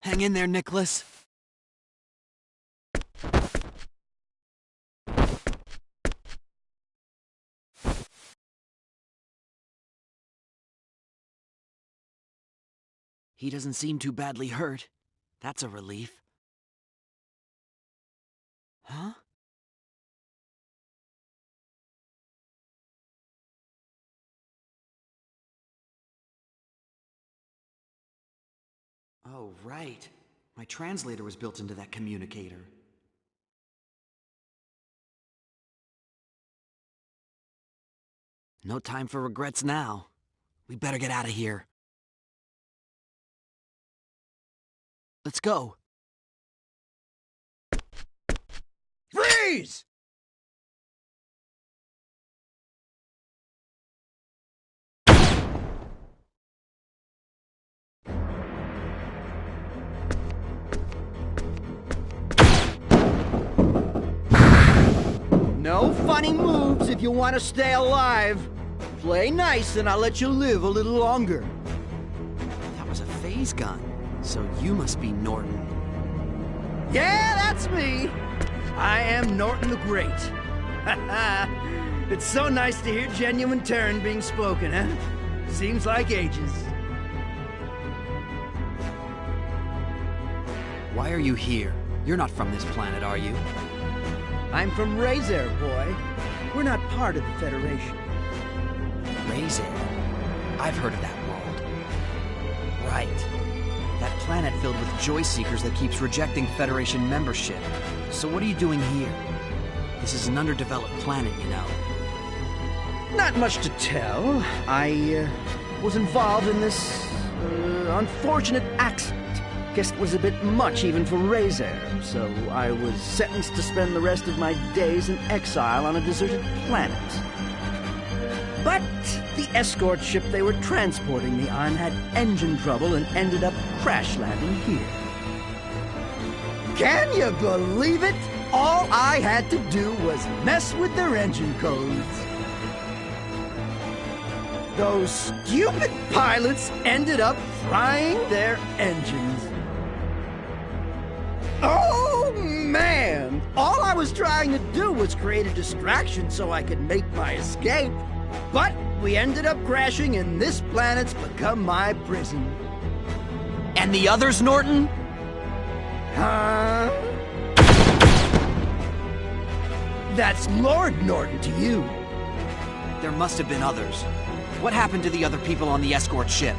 Hang in there, Nicholas. He doesn't seem too badly hurt. That's a relief. Huh? Oh, right. My translator was built into that communicator. No time for regrets now. We better get out of here. Let's go. Freeze! No funny moves if you want to stay alive. Play nice and I'll let you live a little longer. That was a phase gun, so you must be Norton. Yeah, that's me. I am Norton the Great. It's so nice to hear genuine Terran being spoken, huh? Seems like ages. Why are you here? You're not from this planet, are you? I'm from Razer, boy. We're not part of the Federation. Razer? I've heard of that world. Right. That planet filled with joy seekers that keeps rejecting Federation membership. So what are you doing here? This is an underdeveloped planet, you know. Not much to tell. I was involved in this unfortunate accident. Guess it was a bit much even for Razer, so I was sentenced to spend the rest of my days in exile on a deserted planet. But the escort ship they were transporting me on had engine trouble and ended up crash landing here. Can you believe it? All I had to do was mess with their engine codes. Those stupid pilots ended up frying their engines. Oh, man! All I was trying to do was create a distraction so I could make my escape. But we ended up crashing, and this planet's become my prison. And the others, Norton? Huh? That's Lord Norton to you. There must have been others. What happened to the other people on the escort ship?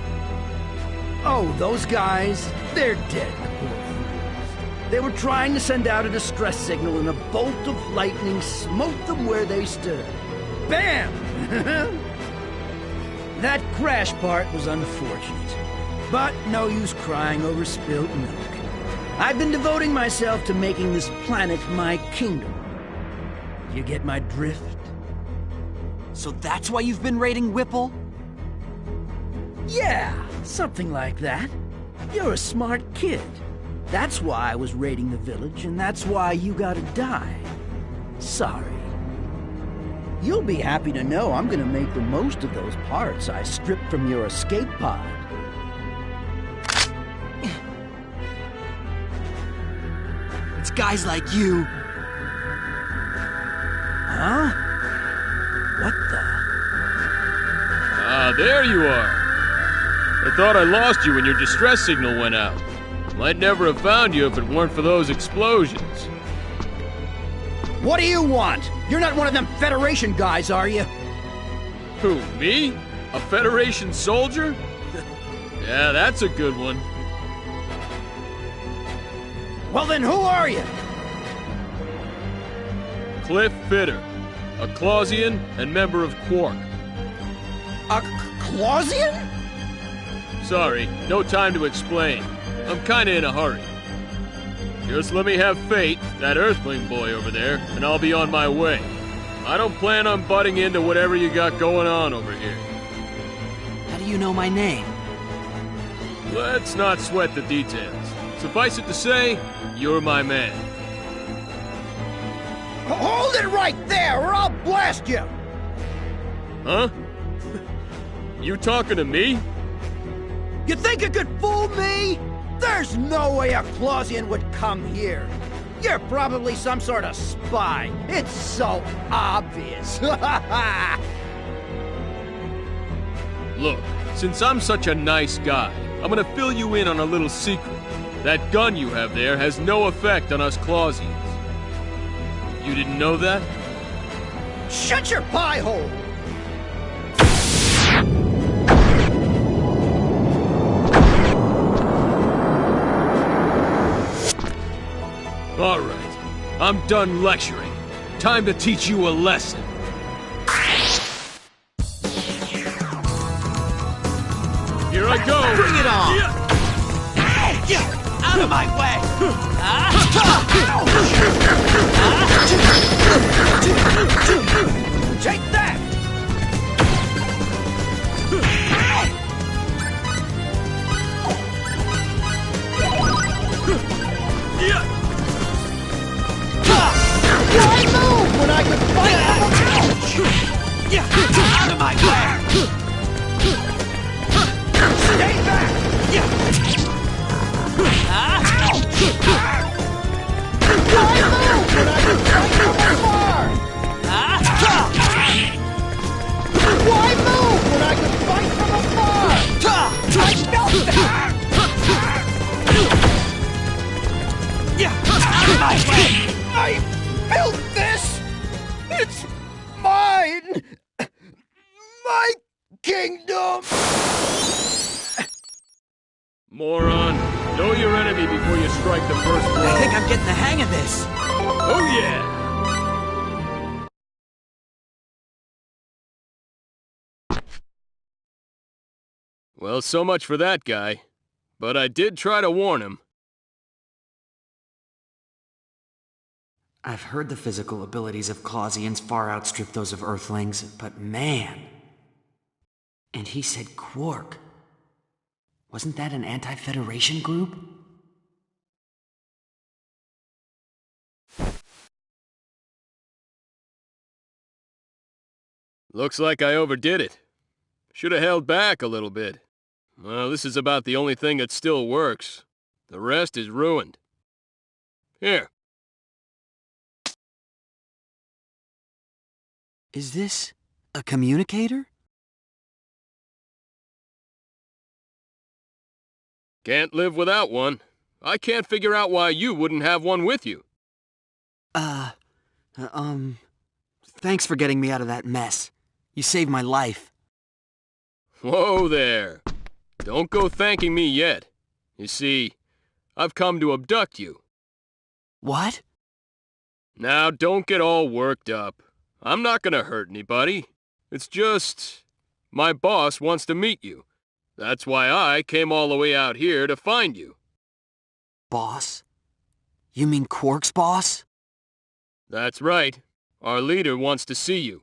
Oh, those guys, they're dead. They were trying to send out a distress signal, and a bolt of lightning smote them where they stood. Bam! That crash part was unfortunate, but no use crying over spilt milk. I've been devoting myself to making this planet my kingdom. You get my drift? So that's why you've been raiding Whipple? Yeah, something like that. You're a smart kid. That's why I was raiding the village, and that's why you gotta die. Sorry. You'll be happy to know I'm gonna make the most of those parts I stripped from your escape pod. It's guys like you. Huh? What the? Ah, there you are. I thought I lost you when your distress signal went out. Might never have found you if it weren't for those explosions. What do you want? You're not one of them Federation guys, are you? Who, me? A Federation soldier? Yeah, that's a good one. Well then, who are you? Cliff Fitter, a Clausian and member of Quark. A Clausian? Sorry, no time to explain. I'm kinda in a hurry. Just let me have fate, that Earthling boy over there, and I'll be on my way. I don't plan on butting into whatever you got going on over here. How do you know my name? Let's not sweat the details. Suffice it to say, you're my man. Hold it right there, or I'll blast you! Huh? You talking to me? You think you could fool me? There's no way a Clausian would come here. You're probably some sort of spy. It's so obvious. Look, since I'm such a nice guy, I'm gonna fill you in on a little secret. That gun you have there has no effect on us Clausians. You didn't know that? Shut your pie hole! All right, I'm done lecturing. Time to teach you a lesson. Here I go! Bring it on! Out of my way! Take that! Why move when I could fight Out of my way! Stay back! Why move when I could fight from afar? Why move when I could fight from afar? I felt that! Out of my way! I built this! It's mine! My kingdom! Moron, Know your enemy before you strike the first blow. I think I'm getting the hang of this. Oh yeah! Well, so much for that guy. But I did try to warn him. I've heard the physical abilities of Clausians far outstrip those of Earthlings, but man... And he said Quark. Wasn't that an anti-Federation group? Looks like I overdid it. Should have held back a little bit. Well, this is about the only thing that still works. The rest is ruined. Here. Is this a communicator? Can't live without one. I can't figure out why you wouldn't have one with you. Thanks for getting me out of that mess. You saved my life. Whoa there. Don't go thanking me yet. You see, I've come to abduct you. What? Now, don't get all worked up. I'm not gonna hurt anybody. It's just... my boss wants to meet you. That's why I came all the way out here to find you. Boss? You mean Quark's boss? That's right. Our leader wants to see you.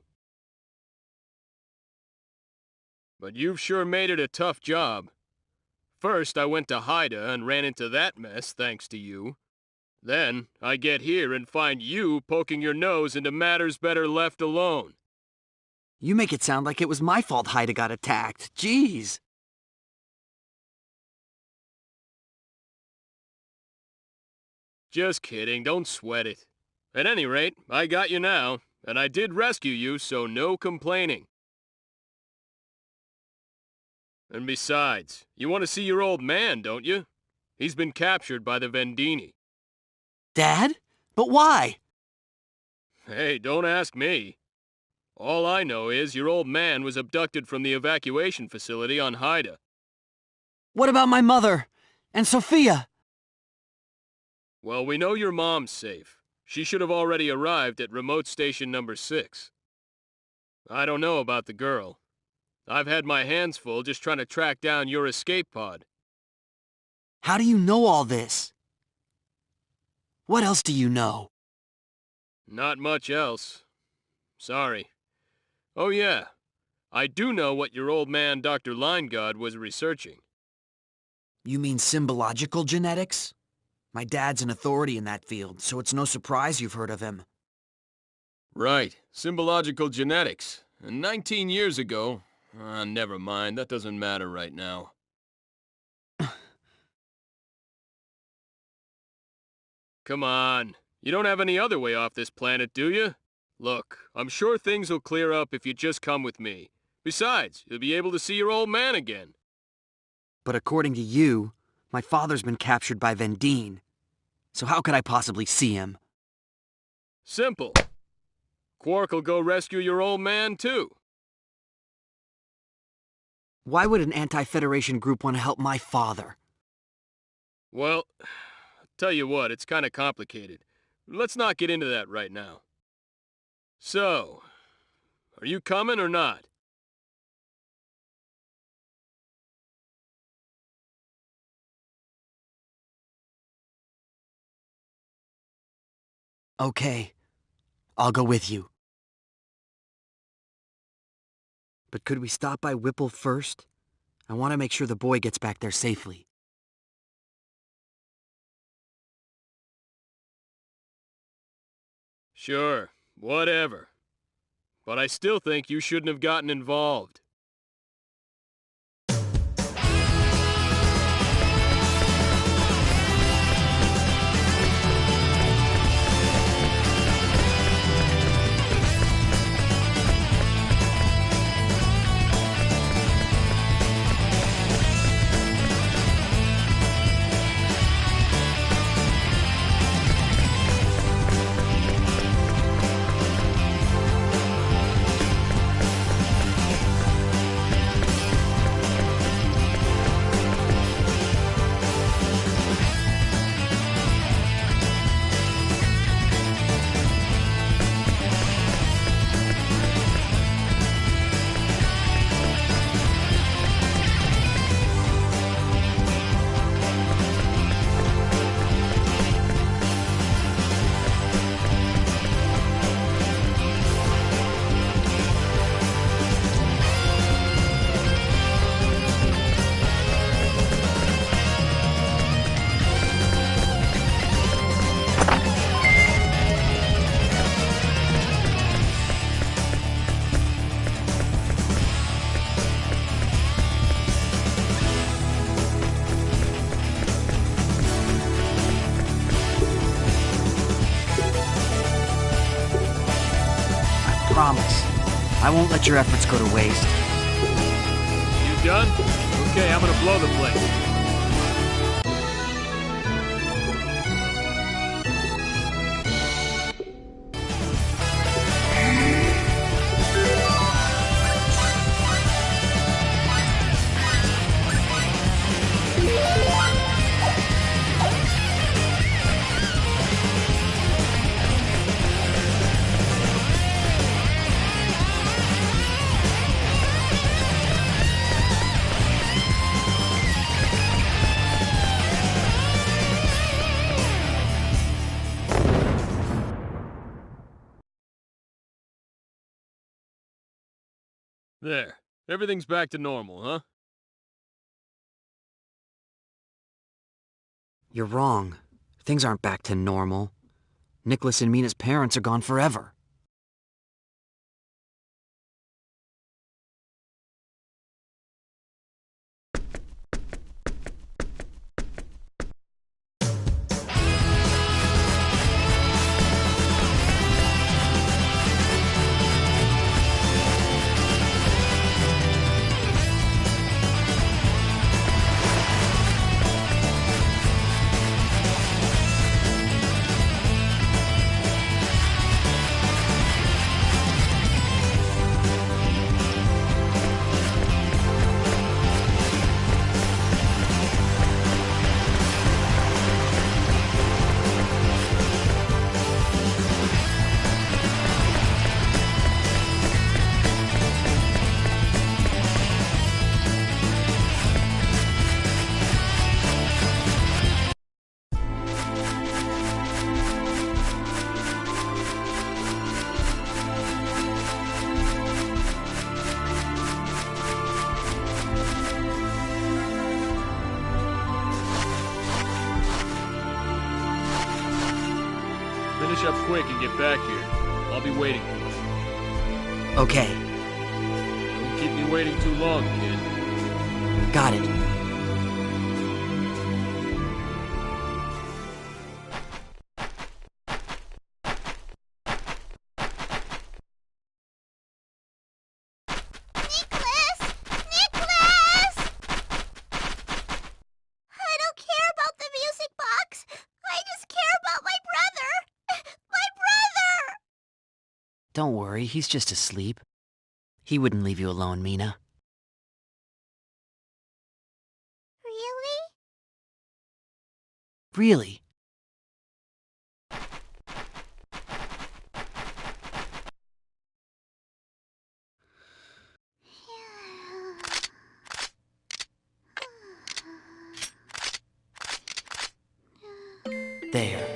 But you've sure made it a tough job. First, I went to Haida and ran into that mess thanks to you. Then, I get here and find you poking your nose into matters better left alone. You make it sound like it was my fault Haida got attacked. Jeez. Just kidding, don't sweat it. At any rate, I got you now, and I did rescue you, so no complaining. And besides, you want to see your old man, don't you? He's been captured by the Vendini. Dad? But why? Hey, don't ask me. All I know is your old man was abducted from the evacuation facility on Haida. What about my mother? And Sophia? Well, we know your mom's safe. She should have already arrived at remote station number 6. I don't know about the girl. I've had my hands full just trying to track down your escape pod. How do you know all this? What else do you know? Not much else. Sorry. Oh yeah, I do know what your old man Dr. Linegood was researching. You mean symbological genetics? My dad's an authority in that field, so it's no surprise you've heard of him. Right, symbological genetics. And 19 years ago... never mind, that doesn't matter right now. Come on, you don't have any other way off this planet, do you? Look, I'm sure things will clear up if you just come with me. Besides, you'll be able to see your old man again. But according to you, my father's been captured by Vendine. So how could I possibly see him? Simple. Quark will go rescue your old man, too. Why would an anti-Federation group want to help my father? Well, tell you what, it's kind of complicated. Let's not get into that right now. So, are you coming or not? Okay, I'll go with you. But could we stop by Whipple first? I want to make sure the boy gets back there safely. Sure, whatever. But I still think you shouldn't have gotten involved. promise. I won't let your efforts go to waste. You done? Okay, I'm gonna blow the place. There. Everything's back to normal, huh? You're wrong. Things aren't back to normal. Nicholas and Mina's parents are gone forever. Finish up quick and get back here. I'll be waiting for you. Okay. Don't keep me waiting too long, kid. Got it. Don't worry, he's just asleep. He wouldn't leave you alone, Mina. Really? Really? There.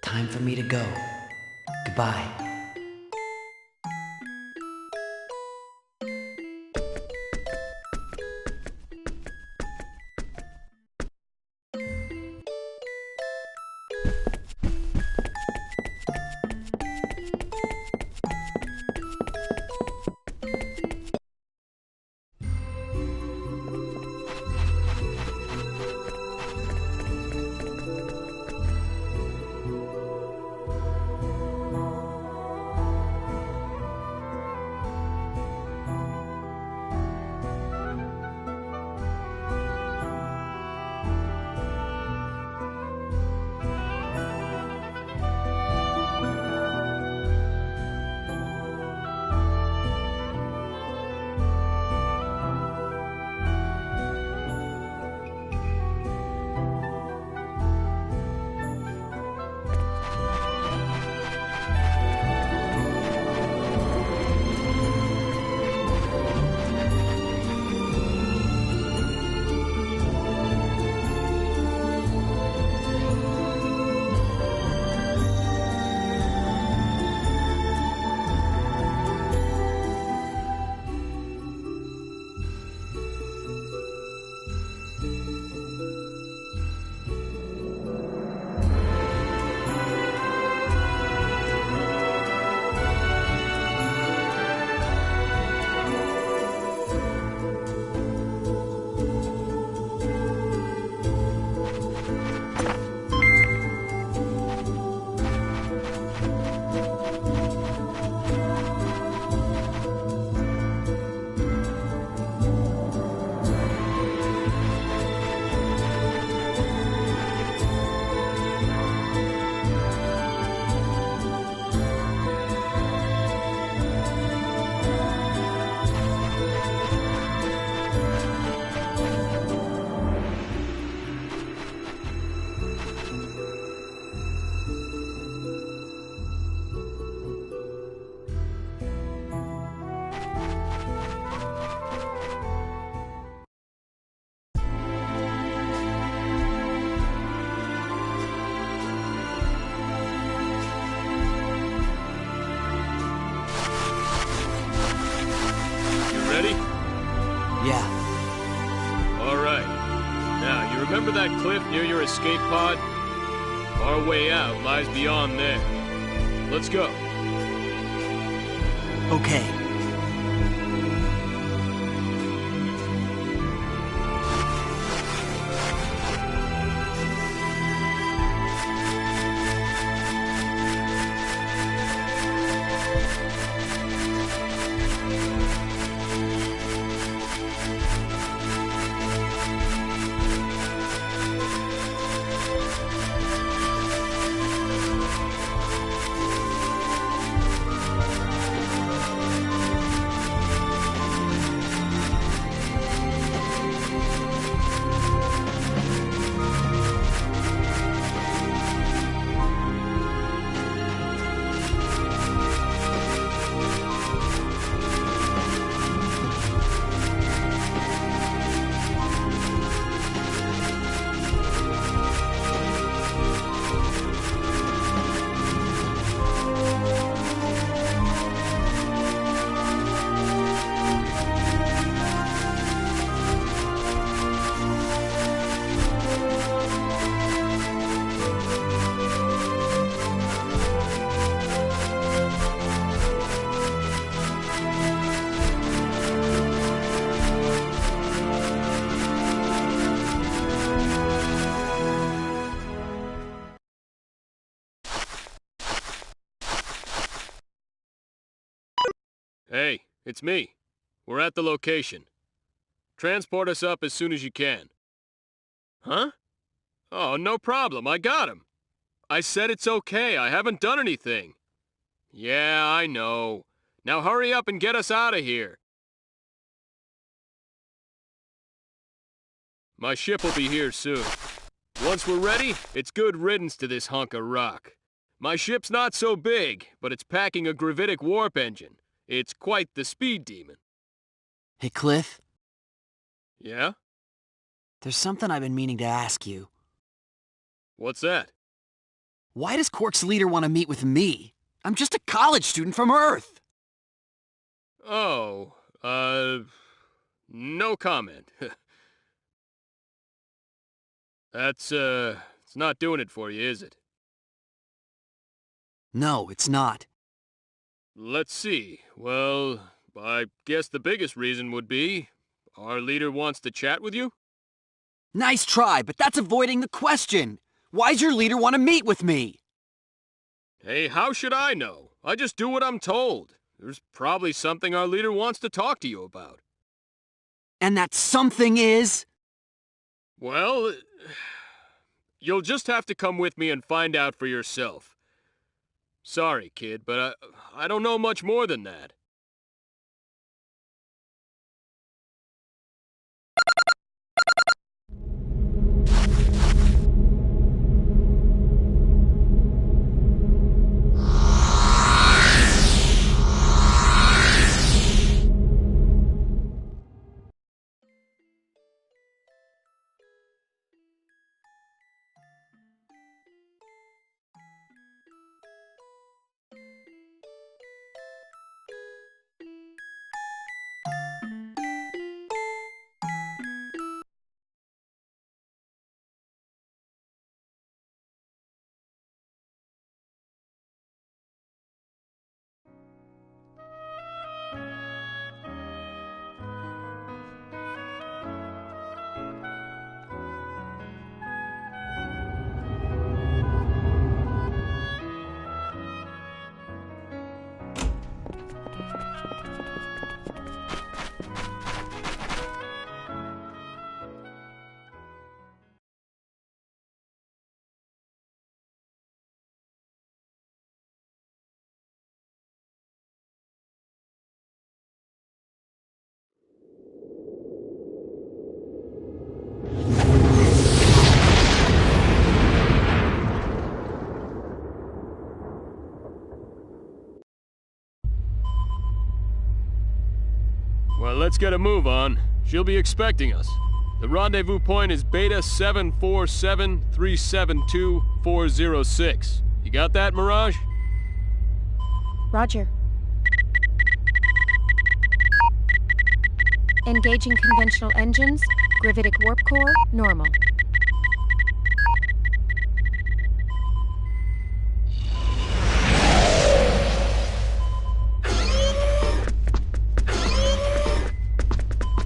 Time for me to go. Goodbye. Yeah. All right. Now, you remember that cliff near your escape pod? Our way out lies beyond there. Let's go. Okay. Hey, it's me. We're at the location. Transport us up as soon as you can. Huh? Oh, no problem. I got him. I said it's okay. I haven't done anything. Yeah, I know. Now hurry up and get us out of here. My ship will be here soon. Once we're ready, it's good riddance to this hunk of rock. My ship's not so big, but it's packing a gravitic warp engine. It's quite the speed demon. Hey, Cliff. Yeah? There's something I've been meaning to ask you. What's that? Why does Quark's leader want to meet with me? I'm just a college student from Earth. Oh, no comment. That's, it's not doing it for you, is it? No, it's not. Let's see. Well, I guess the biggest reason would be our leader wants to chat with you? Nice try, but that's avoiding the question. Why'd your leader want to meet with me? Hey, how should I know? I just do what I'm told. There's probably something our leader wants to talk to you about. And that something is? Well, you'll just have to come with me and find out for yourself. Sorry, kid, but I don't know much more than that. Well, let's get a move on. She'll be expecting us. The rendezvous point is Beta 747-372-406. You got that, Mirage? Roger. Engaging conventional engines. Gravitic warp core, normal.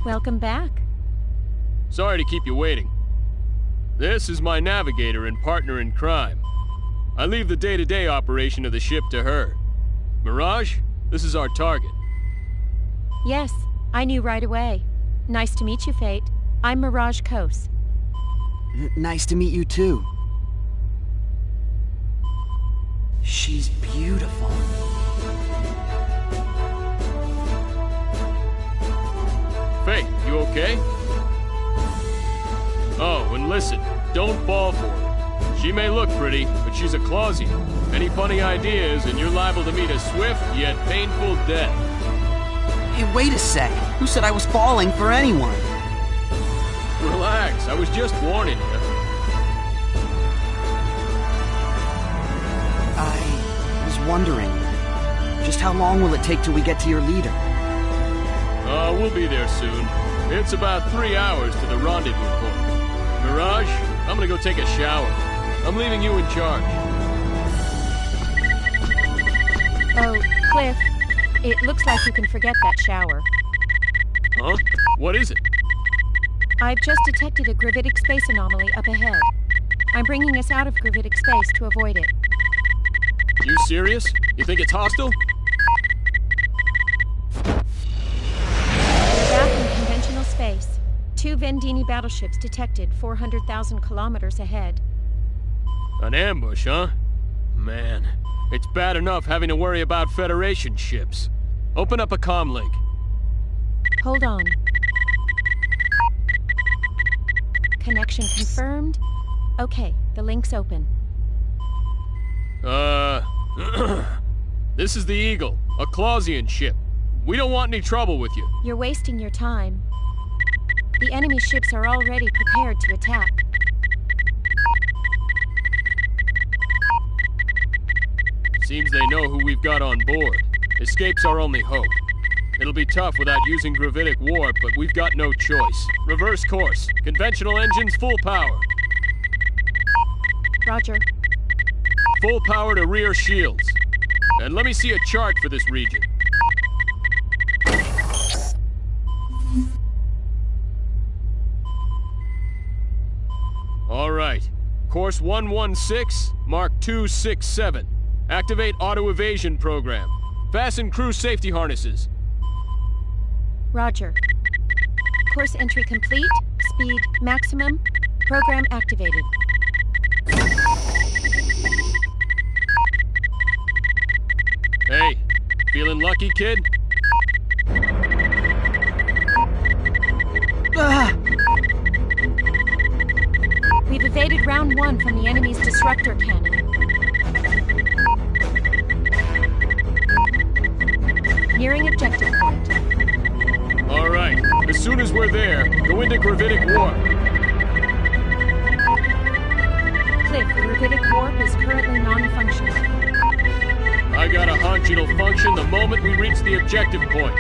Welcome back. Sorry to keep you waiting. This is my navigator and partner in crime. I leave the day-to-day operation of the ship to her. Mirage, this is our target. Yes, I knew right away. Nice to meet you, Fate. I'm Mirage Kos. Nice to meet you too. She's beautiful. Faye, you okay? Oh, and listen, don't fall for her. She may look pretty, but she's a Clausian. Any funny ideas, and you're liable to meet a swift yet painful death. Hey, wait a sec. Who said I was falling for anyone? Relax, I was just warning you. I was wondering, just how long will it take till we get to your leader? We'll be there soon. It's about 3 hours to the rendezvous point. Mirage, I'm gonna go take a shower. I'm leaving you in charge. Oh, Cliff, it looks like you can forget that shower. Huh? What is it? I've just detected a gravitic space anomaly up ahead. I'm bringing us out of gravitic space to avoid it. You serious? You think it's hostile? We're back in conventional space. 2 Vendini battleships detected 400,000 kilometers ahead. An ambush, huh? Man, it's bad enough having to worry about Federation ships. Open up a comm link. Hold on. Connection confirmed. Okay, the link's open. This is the Eagle, a Clausian ship. We don't want any trouble with you. You're wasting your time. The enemy ships are already prepared to attack. Seems they know who we've got on board. Escape's our only hope. It'll be tough without using gravitic warp, but we've got no choice. Reverse course. Conventional engines full power. Roger. Full power to rear shields. And let me see a chart for this region. All right. Course 116, Mark 267. Activate auto-evasion program. Fasten crew safety harnesses. Roger. Course entry complete. Speed maximum. Program activated. Hey, feeling lucky, kid? We've evaded round 1 from the enemy's disruptor cannon. Nearing objective point. All right. As soon as we're there, go into gravitic warp. Cliff, gravitic warp is currently non-functional. I got a hunch it'll function the moment we reach the objective point.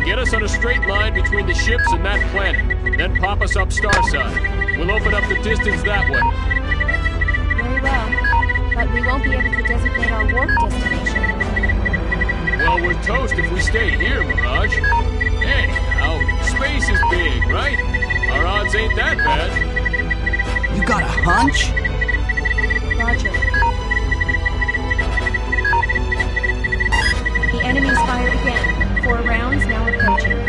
Get us on a straight line between the ships and that planet, then pop us up starside. We'll open up the distance that way. Very well, but we won't be able to designate our warp destination. Well, we're toast if we stay here, Mirage. Anyhow, space is big, right? Our odds ain't that bad. You got a hunch? Roger. The enemy's fired again. 4 rounds now approaching.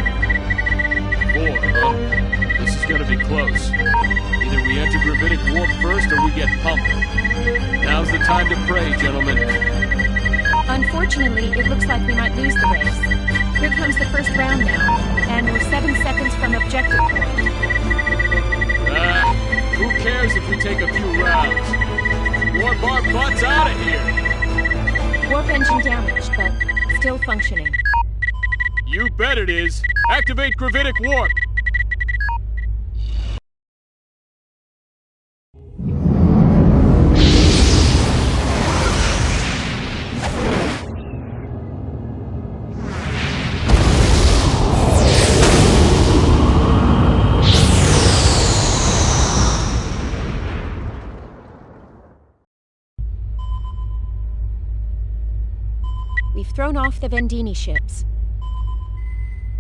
4, huh? This is gonna be close. Either we enter gravitic warp first or we get pumped. Now's the time to pray, gentlemen. Unfortunately, it looks like we might lose the race. Here comes the first round now, and we're 7 seconds from objective point. Who cares if we take a few rounds? Warp our butts out of here! Warp engine damaged, but still functioning. You bet it is. Activate gravitic warp. thrown off the Vendini ships.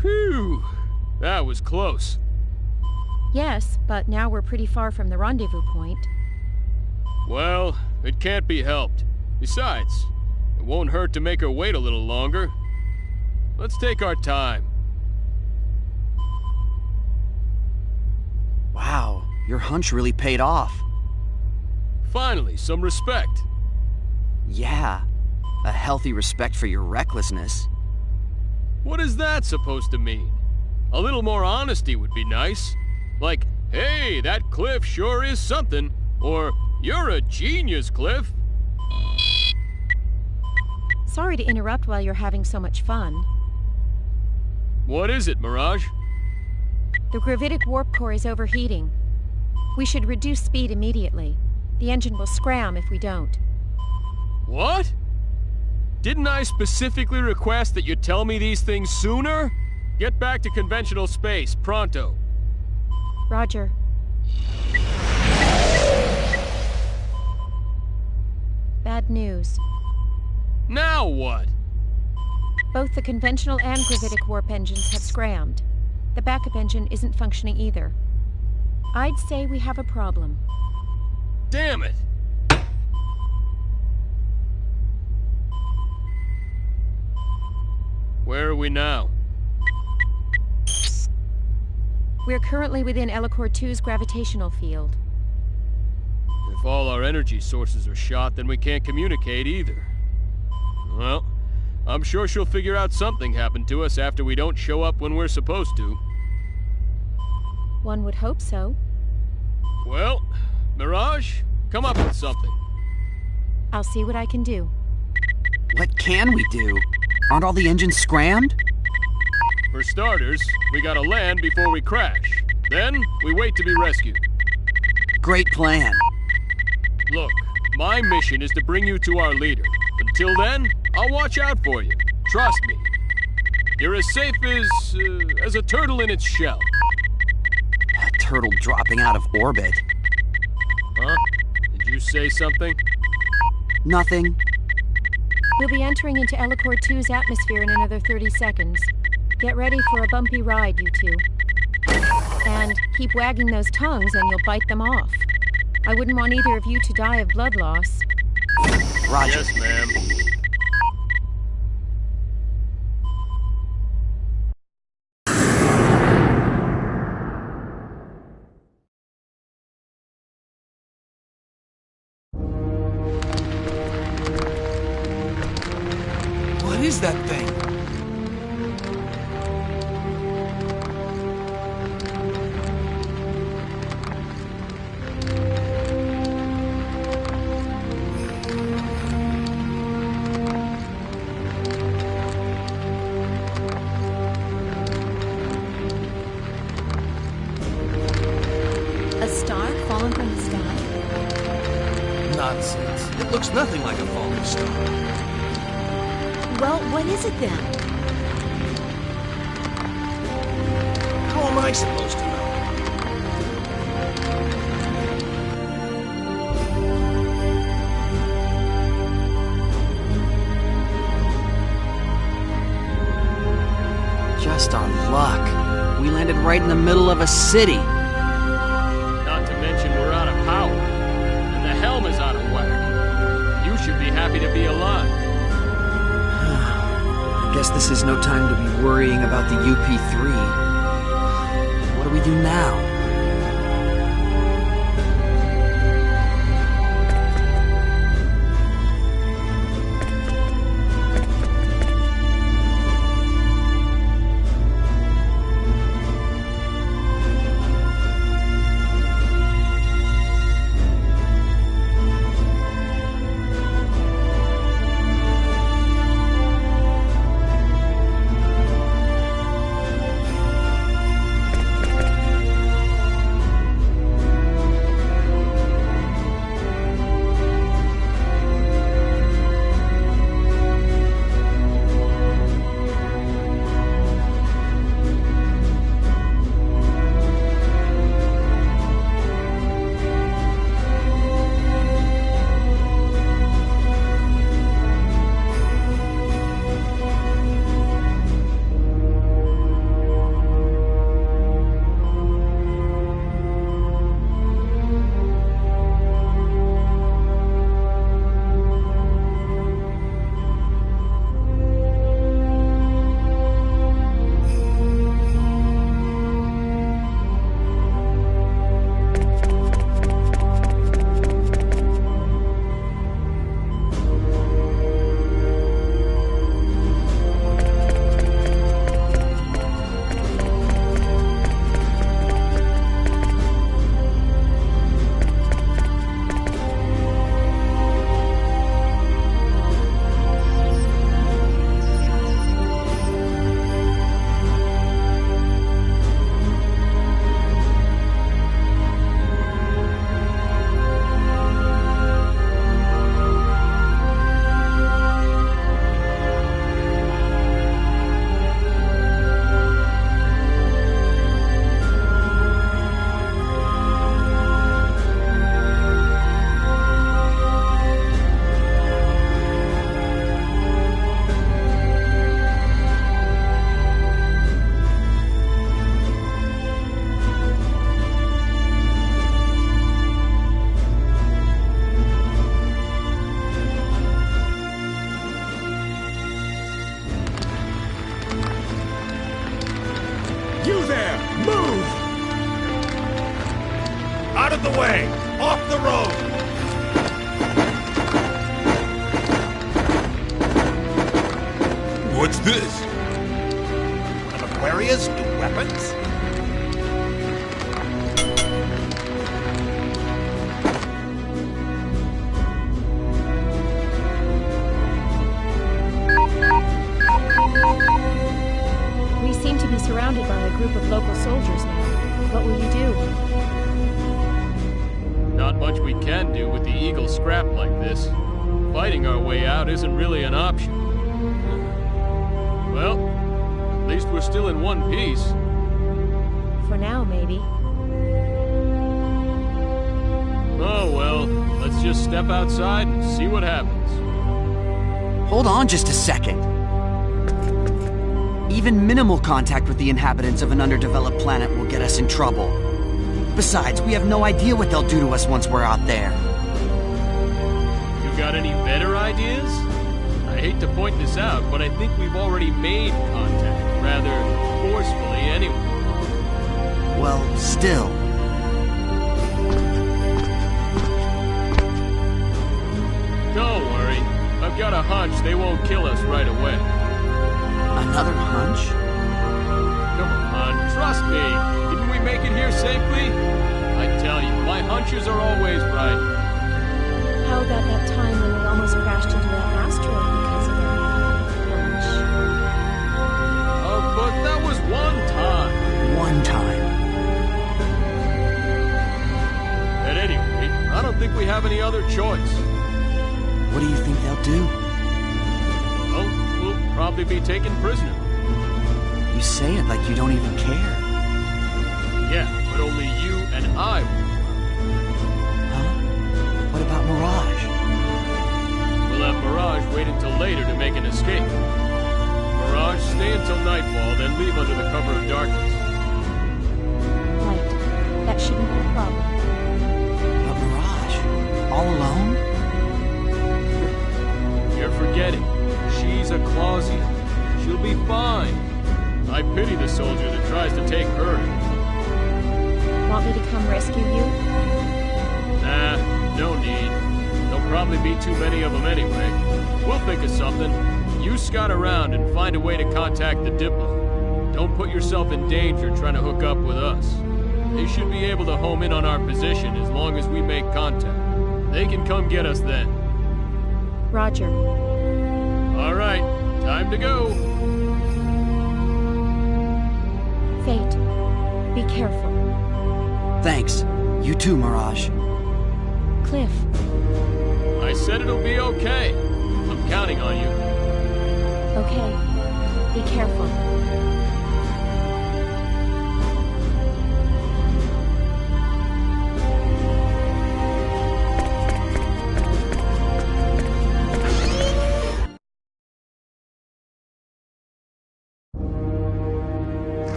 Phew! That was close. Yes, but now we're pretty far from the rendezvous point. Well, it can't be helped. Besides, it won't hurt to make her wait a little longer. Let's take our time. Wow, your hunch really paid off. Finally, some respect. Yeah, a healthy respect for your recklessness. What is that supposed to mean? A little more honesty would be nice. Like, hey, that Cliff sure is something. Or, you're a genius, Cliff. Sorry to interrupt while you're having so much fun. What is it, Mirage? The gravitic warp core is overheating. We should reduce speed immediately. The engine will scram if we don't. What? Didn't I specifically request that you tell me these things sooner? Get back to conventional space, pronto. Roger. Bad news. Now what? Both the conventional and gravitic warp engines have scrammed. The backup engine isn't functioning either. I'd say we have a problem. Damn it! Where are we now? We're currently within Elacor 2's gravitational field. If all our energy sources are shot, then we can't communicate either. Well, I'm sure she'll figure out something happened to us after we don't show up when we're supposed to. One would hope so. Well, Mirage, come up with something. I'll see what I can do. What can we do? Aren't all the engines scrammed? For starters, we gotta land before we crash. Then, we wait to be rescued. Great plan. Look, my mission is to bring you to our leader. Until then, I'll watch out for you. Trust me. You're as safe as a turtle in its shell. A turtle dropping out of orbit. Huh? Did you say something? Nothing. We'll be entering into Elacor 2's atmosphere in another 30 seconds. Get ready for a bumpy ride, you two. And keep wagging those tongues and you'll bite them off. I wouldn't want either of you to die of blood loss. Roger. Yes, ma'am. What is that thing? A star fallen from the sky? Nonsense. It looks nothing like a falling star. Well, what is it then? How am I supposed to know? Just our luck. We landed right in the middle of a city. Not to mention we're out of power. And the helm is out of whack. You should be happy to be alive. I guess this is no time to be worrying about the UP3. What do we do now? Move! Out of the way! Off the road! What's this? One of Aquaria's new weapons? We seem to be surrounded by a group of local soldiers now. What will you do? Not much we can do with the Eagle scrap like this. Fighting our way out isn't really an option. Well, at least we're still in one piece. For now, maybe. Oh well, let's just step outside and see what happens. Hold on just a second. Even minimal contact with the inhabitants of an underdeveloped planet will get us in trouble. Besides, we have no idea what they'll do to us once we're out there. You got any better ideas? I hate to point this out, but I think we've already made contact, rather forcefully anyway. Well, still. Don't worry. I've got a hunch they won't kill us right away. Another hunch? Come on, trust me. Didn't we make it here safely? I tell you, my hunches are always right. How about that time when we almost crashed into that asteroid because of a hunch? Oh, but that was one time. One time. At any rate, I don't think we have any other choice. What do you think they'll do? Well, we'll probably be taken prisoner. You say it like you don't even care. Yeah, but only you and I will. Huh? What about Mirage? We'll have Mirage wait until later to make an escape. Mirage, stay until nightfall, then leave under the cover of darkness. Right. That shouldn't be a problem. But Mirage? All alone? You're forgetting. She's a Clausian. She'll be fine. I pity the soldier that tries to take her. Want me to come rescue you? Nah, no need. There'll probably be too many of them anyway. We'll think of something. You scout around and find a way to contact the Diplo. Don't put yourself in danger trying to hook up with us. They should be able to home in on our position as long as we make contact. They can come get us then. Roger. All right, time to go. Fate, be careful. Thanks. You too, Mirage. Cliff. I said it'll be okay. I'm counting on you. Okay. Be careful.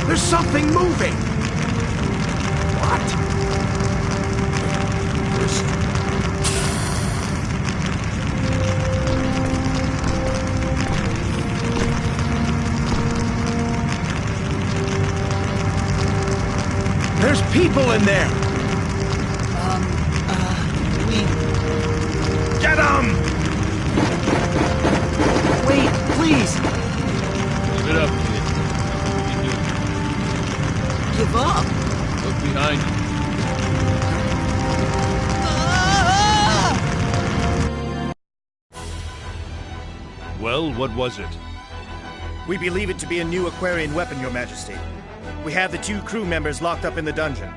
There's something moving! What? There's people in there! Get them! Wait, please! Give it up, kid. Give up? Look behind you. Well, what was it? We believe it to be a new Aquarian weapon, Your Majesty. We have the 2 crew members locked up in the dungeon.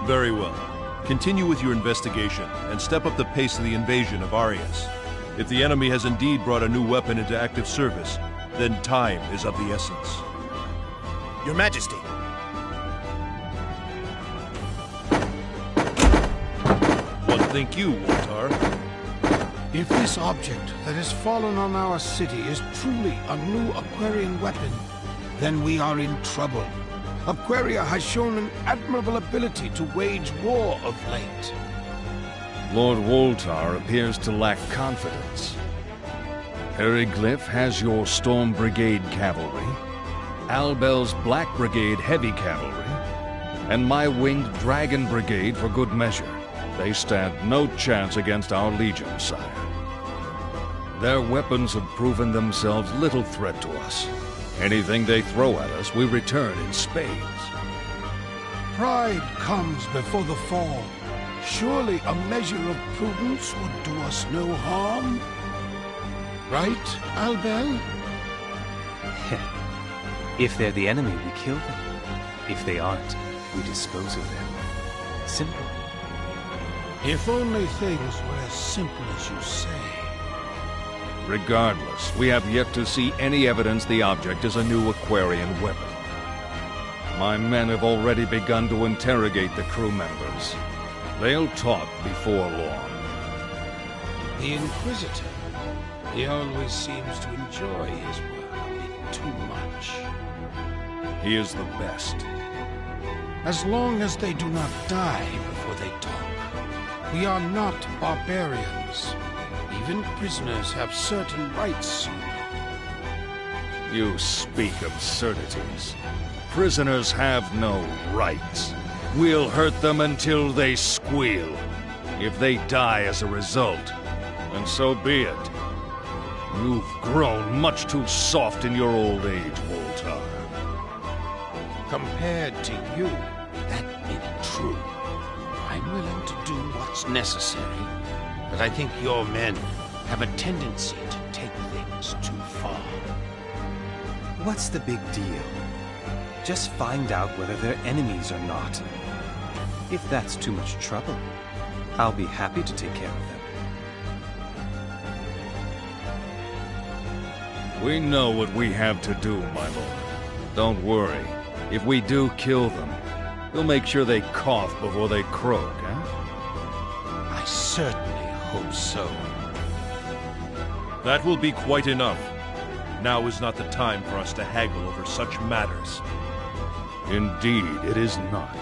Very well. Continue with your investigation and step up the pace of the invasion of Arius. If the enemy has indeed brought a new weapon into active service, then time is of the essence. Your Majesty. What think you, Wotar? If this object that has fallen on our city is truly a new Aquarian weapon, then we are in trouble. Aquaria has shown an admirable ability to wage war of late. Lord Woltar appears to lack confidence. Periglyph has your Storm Brigade cavalry, Albel's Black Brigade heavy cavalry, and my winged Dragon Brigade for good measure. They stand no chance against our Legion, sire. Their weapons have proven themselves little threat to us. Anything they throw at us, we return in spades. Pride comes before the fall. Surely a measure of prudence would do us no harm? Right, Albel? If they're the enemy, we kill them. If they aren't, we dispose of them. Simple. If only things were as simple as you say. Regardless, we have yet to see any evidence the object is a new Aquarian weapon. My men have already begun to interrogate the crew members. They'll talk before long. The Inquisitor. He always seems to enjoy his work a bit too much. He is the best. As long as they do not die before they talk. We are not barbarians. Even prisoners have certain rights, you know. You speak absurdities. Prisoners have no rights. We'll hurt them until they squeal. If they die as a result, then so be it. You've grown much too soft in your old age, Voltar. Compared to you, that may be true. I'm willing to do what's necessary, but I think your men have a tendency to take things too far. What's the big deal? Just find out whether they're enemies or not. If that's too much trouble, I'll be happy to take care of them. We know what we have to do, my lord. Don't worry. If we do kill them, we'll make sure they cough before they croak, eh? I certainly hope so. That will be quite enough. Now is not the time for us to haggle over such matters. Indeed, it is not.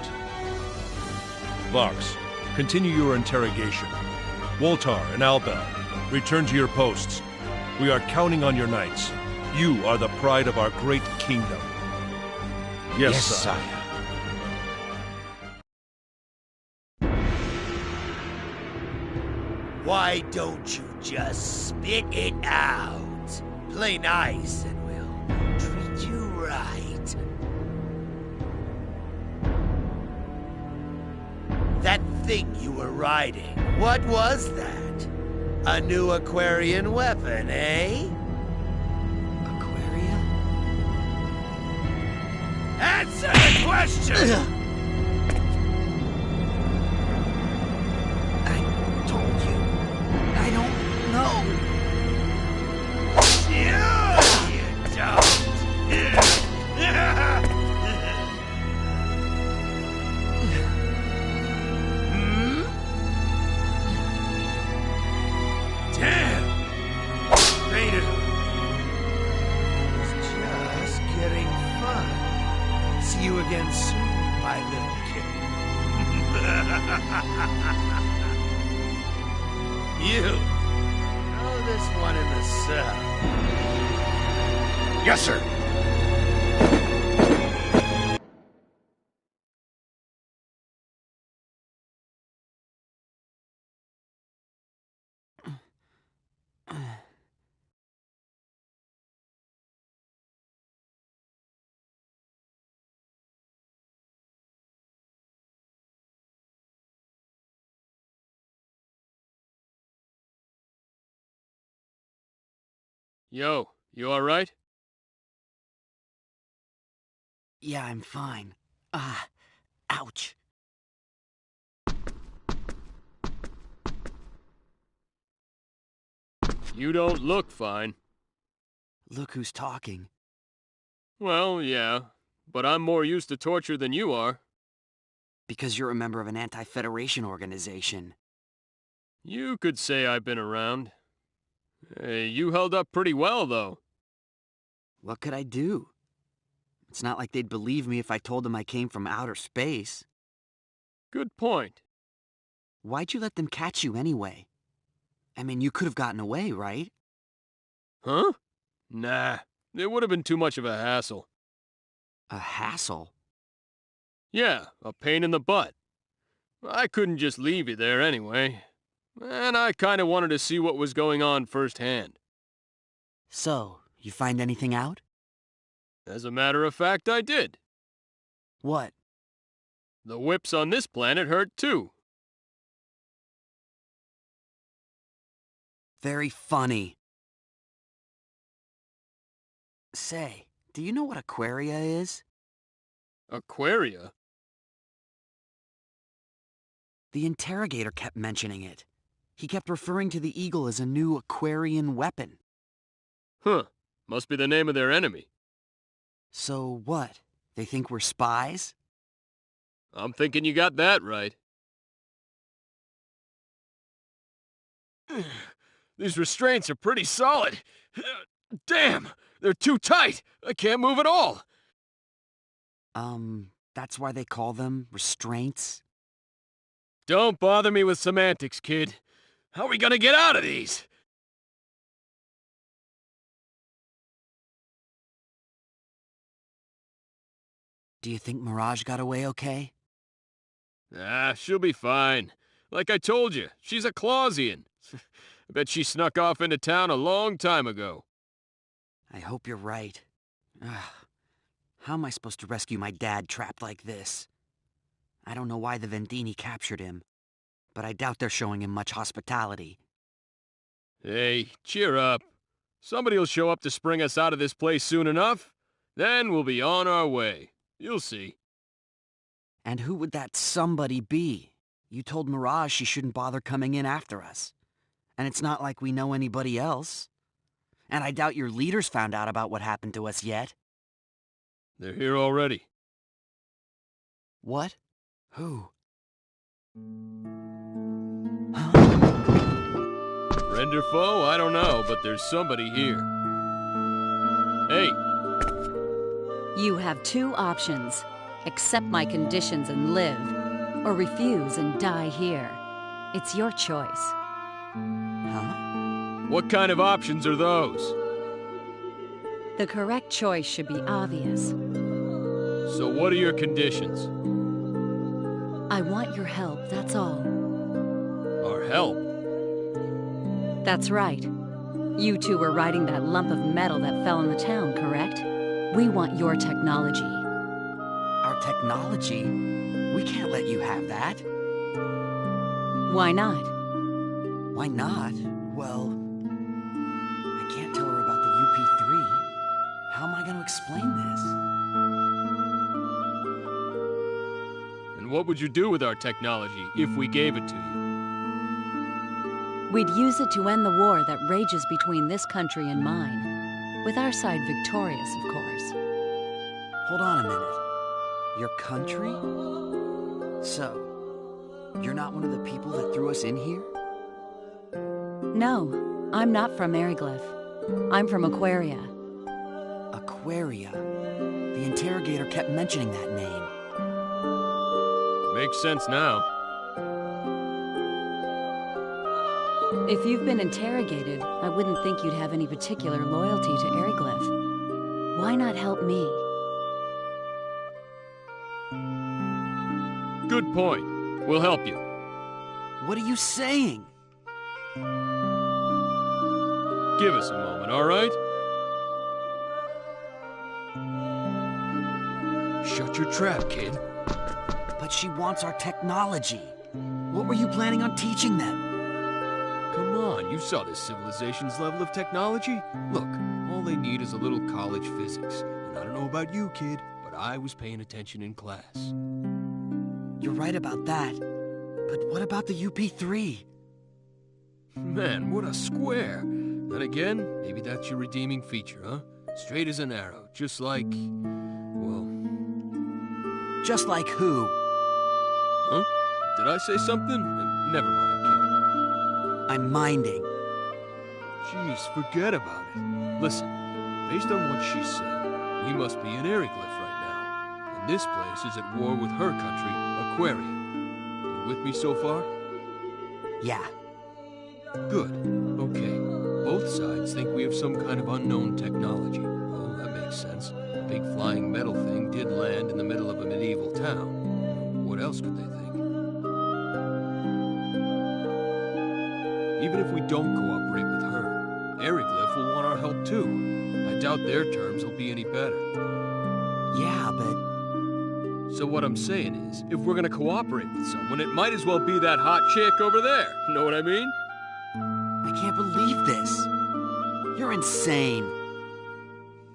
Vox, continue your interrogation. Woltar and Albel, return to your posts. We are counting on your knights. You are the pride of our great kingdom. Yes, sire. Why don't you just spit it out? Play nice and we'll treat you right. That thing you were riding, what was that? A new Aquarian weapon, eh? Aquaria? Answer the question! I told you. I don't know. You don't. Damn! Rated. It's just getting fun. See you again soon, my little kitten. You know this one in the cell. Yes, sir. Yo, you alright? Yeah, I'm fine. Ouch. You don't look fine. Look who's talking. Well, yeah, but I'm more used to torture than you are. Because you're a member of an anti-Federation organization. You could say I've been around. Hey, you held up pretty well, though. What could I do? It's not like they'd believe me if I told them I came from outer space. Good point. Why'd you let them catch you anyway? I mean, you could have gotten away, right? Huh? Nah, it would have been too much of a hassle. A hassle? Yeah, a pain in the butt. I couldn't just leave you there anyway. And I kinda wanted to see what was going on firsthand. So, you find anything out? As a matter of fact, I did. What? The whips on this planet hurt too. Very funny. Say, do you know what Aquaria is? Aquaria? The interrogator kept mentioning it. He kept referring to the eagle as a new Aquarian weapon. Huh. Must be the name of their enemy. So what? They think we're spies? I'm thinking you got that right. These restraints are pretty solid. Damn! They're too tight! I can't move at all! That's why they call them restraints? Don't bother me with semantics, kid. How are we gonna get out of these? Do you think Mirage got away okay? Ah, she'll be fine. Like I told you, she's a Clausian. I bet she snuck off into town a long time ago. I hope you're right. How am I supposed to rescue my dad trapped like this? I don't know why the Vendini captured him, but I doubt they're showing him much hospitality. Hey, cheer up. Somebody'll show up to spring us out of this place soon enough. Then we'll be on our way. You'll see. And who would that somebody be? You told Mirage she shouldn't bother coming in after us. And it's not like we know anybody else. And I doubt your leaders found out about what happened to us yet. They're here already. What? Who? Friend or foe? I don't know, but there's somebody here. Hey! You have two options. Accept my conditions and live, or refuse and die here. It's your choice. Huh? What kind of options are those? The correct choice should be obvious. So what are your conditions? I want your help, that's all. Our help? That's right. You two were riding that lump of metal that fell in the town, correct? We want your technology. Our technology? We can't let you have that. Why not? Why not? Well, I can't tell her about the UP3. How am I going to explain this? And what would you do with our technology if we gave it to you? We'd use it to end the war that rages between this country and mine. With our side victorious, of course. Hold on a minute. Your country? So, you're not one of the people that threw us in here? No, I'm not from Mariglyph. I'm from Aquaria. Aquaria? The interrogator kept mentioning that name. Makes sense now. If you've been interrogated, I wouldn't think you'd have any particular loyalty to Mariglyph. Why not help me? Good point. We'll help you. What are you saying? Give us a moment, all right? Shut your trap, kid. But she wants our technology. What were you planning on teaching them? Come on, you saw this civilization's level of technology. Look, all they need is a little college physics. And I don't know about you, kid, but I was paying attention in class. You're right about that. But what about the UP3? Man, what a square. Then again, maybe that's your redeeming feature, huh? Straight as an arrow, just like... well... Just like who? Huh? Did I say something? Never mind, kid. I'm minding. Jeez, forget about it. Listen, based on what she said, we must be in Mariglyph right now. And this place is at war with her country, Aquaria. You with me so far? Yeah. Good. Okay. Both sides think we have some kind of unknown technology. Well, that makes sense. A big flying metal thing did land in the middle of a medieval town. What else could they think? Even if we don't cooperate with her, Eriglyph will want our help too. I doubt their terms will be any better. Yeah, but... So what I'm saying is, if we're gonna cooperate with someone, it might as well be that hot chick over there. Know what I mean? I can't believe this. You're insane.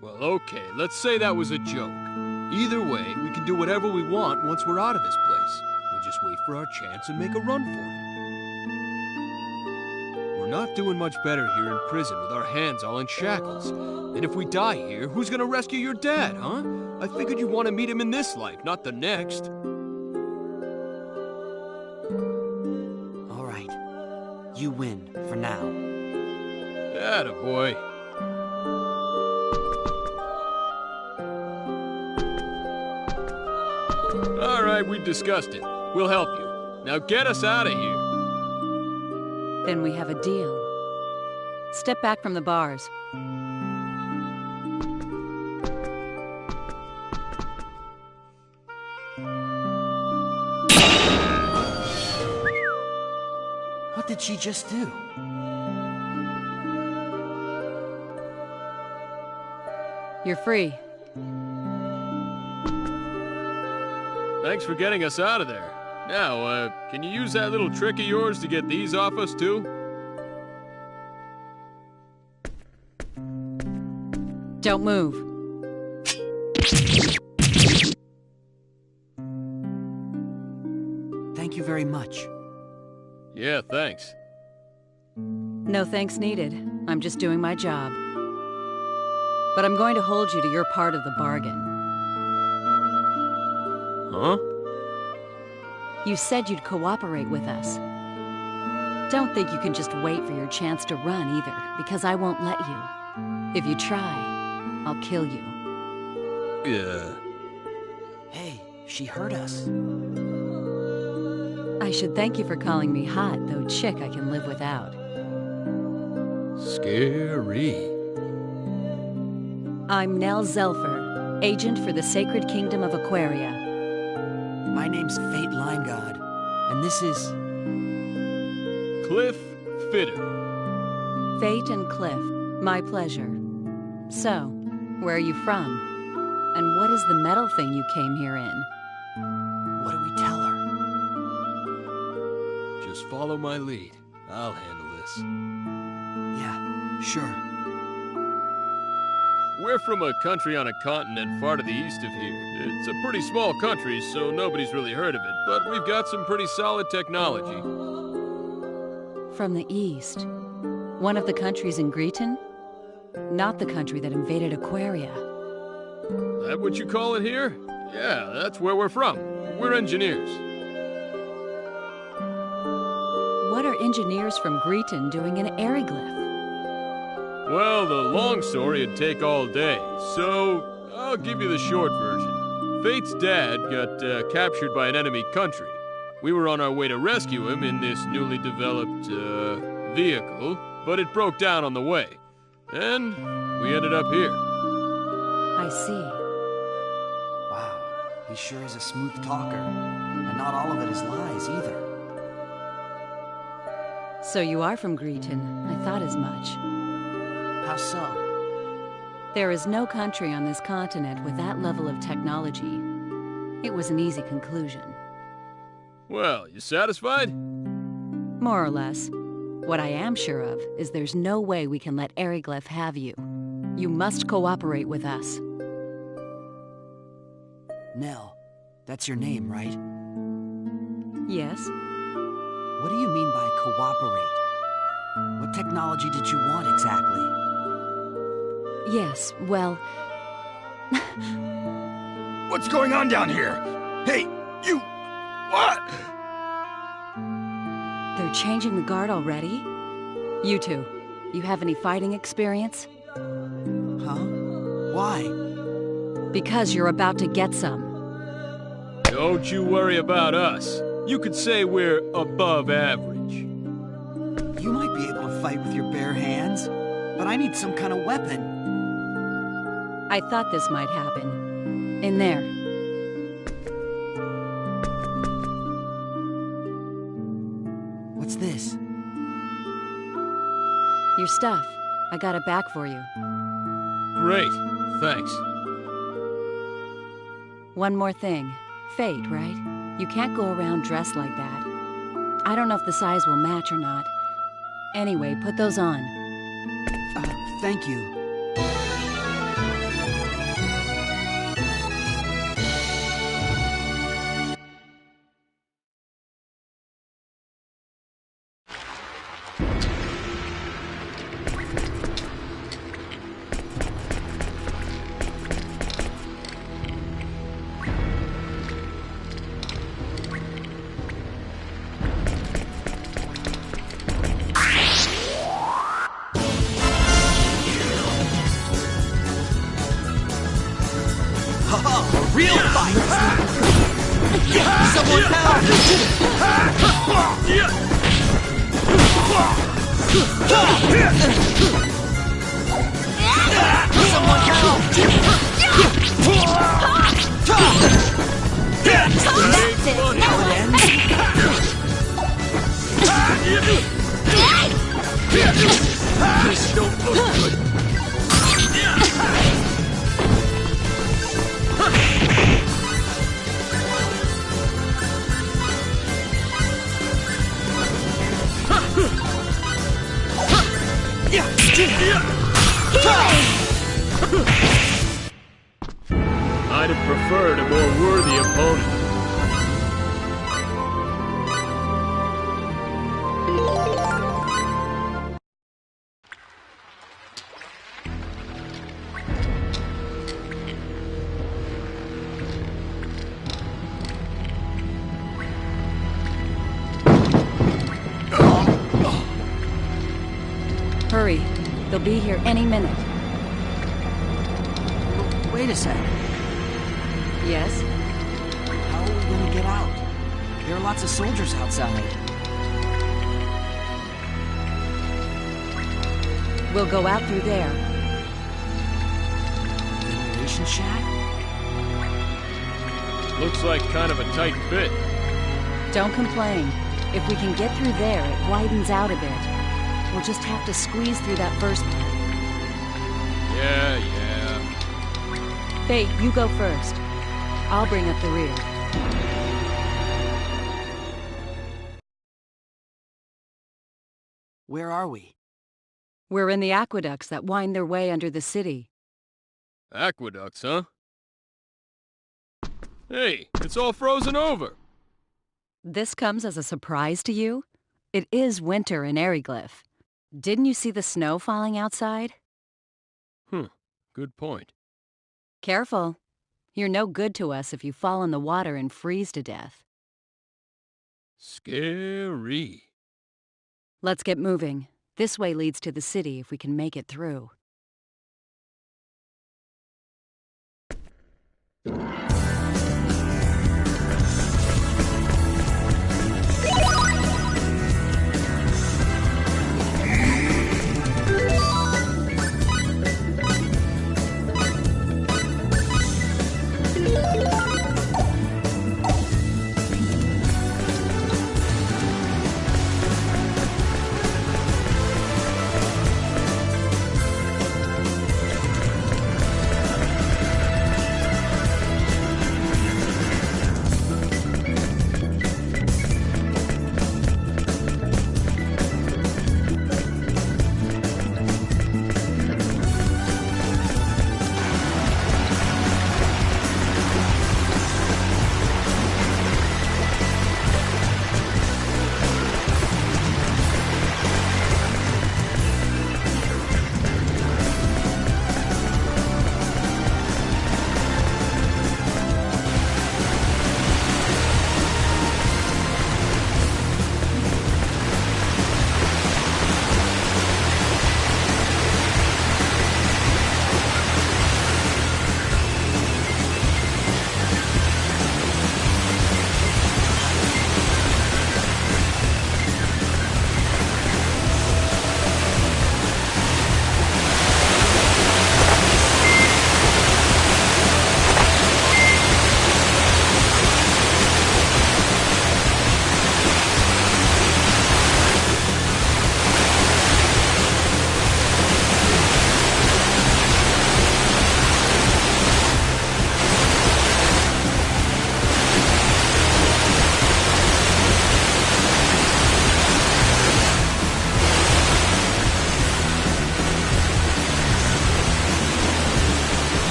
Well, okay, let's say that was a joke. Either way, we can do whatever we want once we're out of this place. We'll just wait for our chance and make a run for it. We're not doing much better here in prison with our hands all in shackles. And if we die here, who's gonna rescue your dad, huh? I figured you'd want to meet him in this life, not the next. All right. You win, for now. Attaboy. All right, we discussed it. We'll help you. Now get us out of here. Then we have a deal. Step back from the bars. What did she just do? You're free. Thanks for getting us out of there. Now, can you use that little trick of yours to get these off us, too? Don't move. Thank you very much. Yeah, thanks. No thanks needed. I'm just doing my job. But I'm going to hold you to your part of the bargain. Huh? You said you'd cooperate with us. Don't think you can just wait for your chance to run either, because I won't let you. If you try, I'll kill you. Yeah. Hey, she heard us. I should thank you for calling me hot, though chick I can live without. Scary. I'm Nell Zelfer, agent for the Sacred Kingdom of Aquaria. My name's Fate Linegod, and this is... Cliff Fitter. Fate and Cliff, my pleasure. So, where are you from? And what is the metal thing you came here in? What do we tell her? Just follow my lead. I'll handle this. Yeah, sure. We're from a country on a continent far to the east of here. It's a pretty small country, so nobody's really heard of it, but we've got some pretty solid technology. From the east. One of the countries in Greeton? Not the country that invaded Aquaria. That what you call it here? Yeah, that's where we're from. We're engineers. What are engineers from Greeton doing in Eriglyph? Well, the long story would take all day, so I'll give you the short version. Fate's dad got captured by an enemy country. We were on our way to rescue him in this newly developed, vehicle, but it broke down on the way. And we ended up here. I see. Wow, he sure is a smooth talker. And not all of it is lies, either. So you are from Greeton. I thought as much. How so? There is no country on this continent with that level of technology. It was an easy conclusion. Well, you satisfied? More or less. What I am sure of is there's no way we can let Eriglyph have you. You must cooperate with us. Nell, that's your name, right? Yes? What do you mean by cooperate? What technology did you want exactly? Yes, well... What's going on down here? Hey, you... What? They're changing the guard already? You two, you have any fighting experience? Huh? Why? Because you're about to get some. Don't you worry about us. You could say we're above average. You might be able to fight with your bare hands, but I need some kind of weapon. I thought this might happen. In there. What's this? Your stuff. I got it back for you. Great. Thanks. One more thing. Fate, right? You can't go around dressed like that. I don't know if the size will match or not. Anyway, put those on. Thank you. Real fight! Someone help! Someone help! That's it! Now it ends! This don't look good! I'd have preferred a more worthy opponent. Hurry. They'll be here any minute. Wait a sec. Yes? How are we gonna get out? There are lots of soldiers outside. We'll go out through there. Ventilation shaft? Looks like kind of a tight fit. Don't complain. If we can get through there, it widens out a bit. We'll just have to squeeze through that first part. Yeah. Fate, you go first. I'll bring up the rear. Where are we? We're in the aqueducts that wind their way under the city. Aqueducts, huh? Hey, it's all frozen over. This comes as a surprise to you? It is winter in Eriglyph. Didn't you see the snow falling outside? Good point. Careful. You're no good to us if you fall in the water and freeze to death. Scary. Let's get moving. This way leads to the city if we can make it through.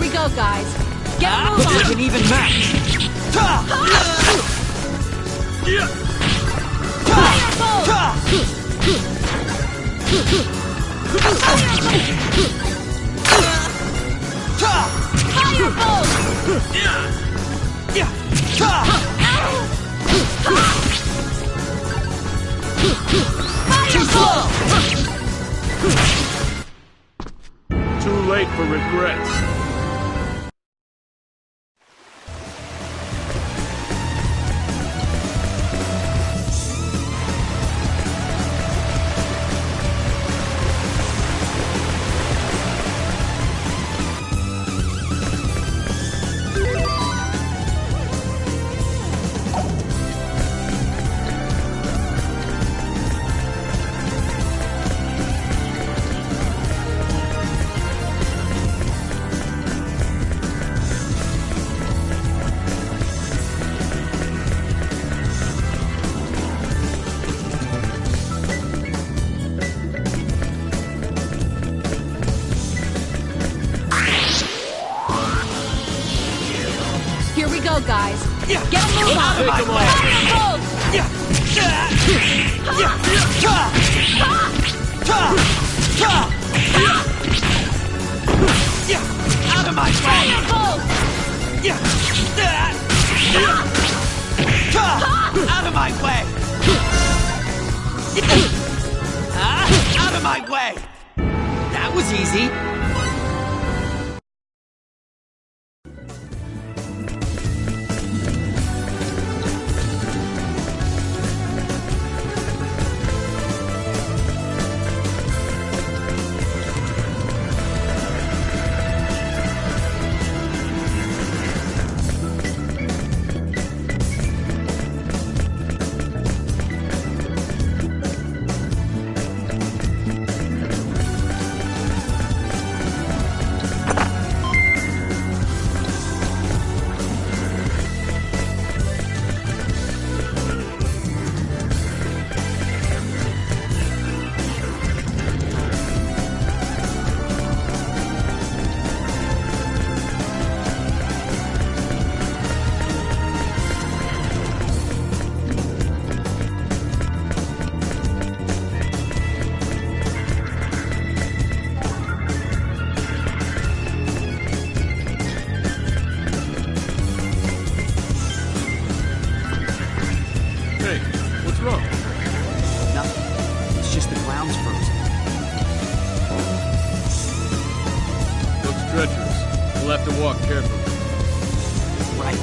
we go, guys. Get a move on. It's an even match. Too late for regrets. Here we go, guys. Get a move on. Out of my way! Out of my way! Out of my way! That was easy. We'll have to walk carefully. Right.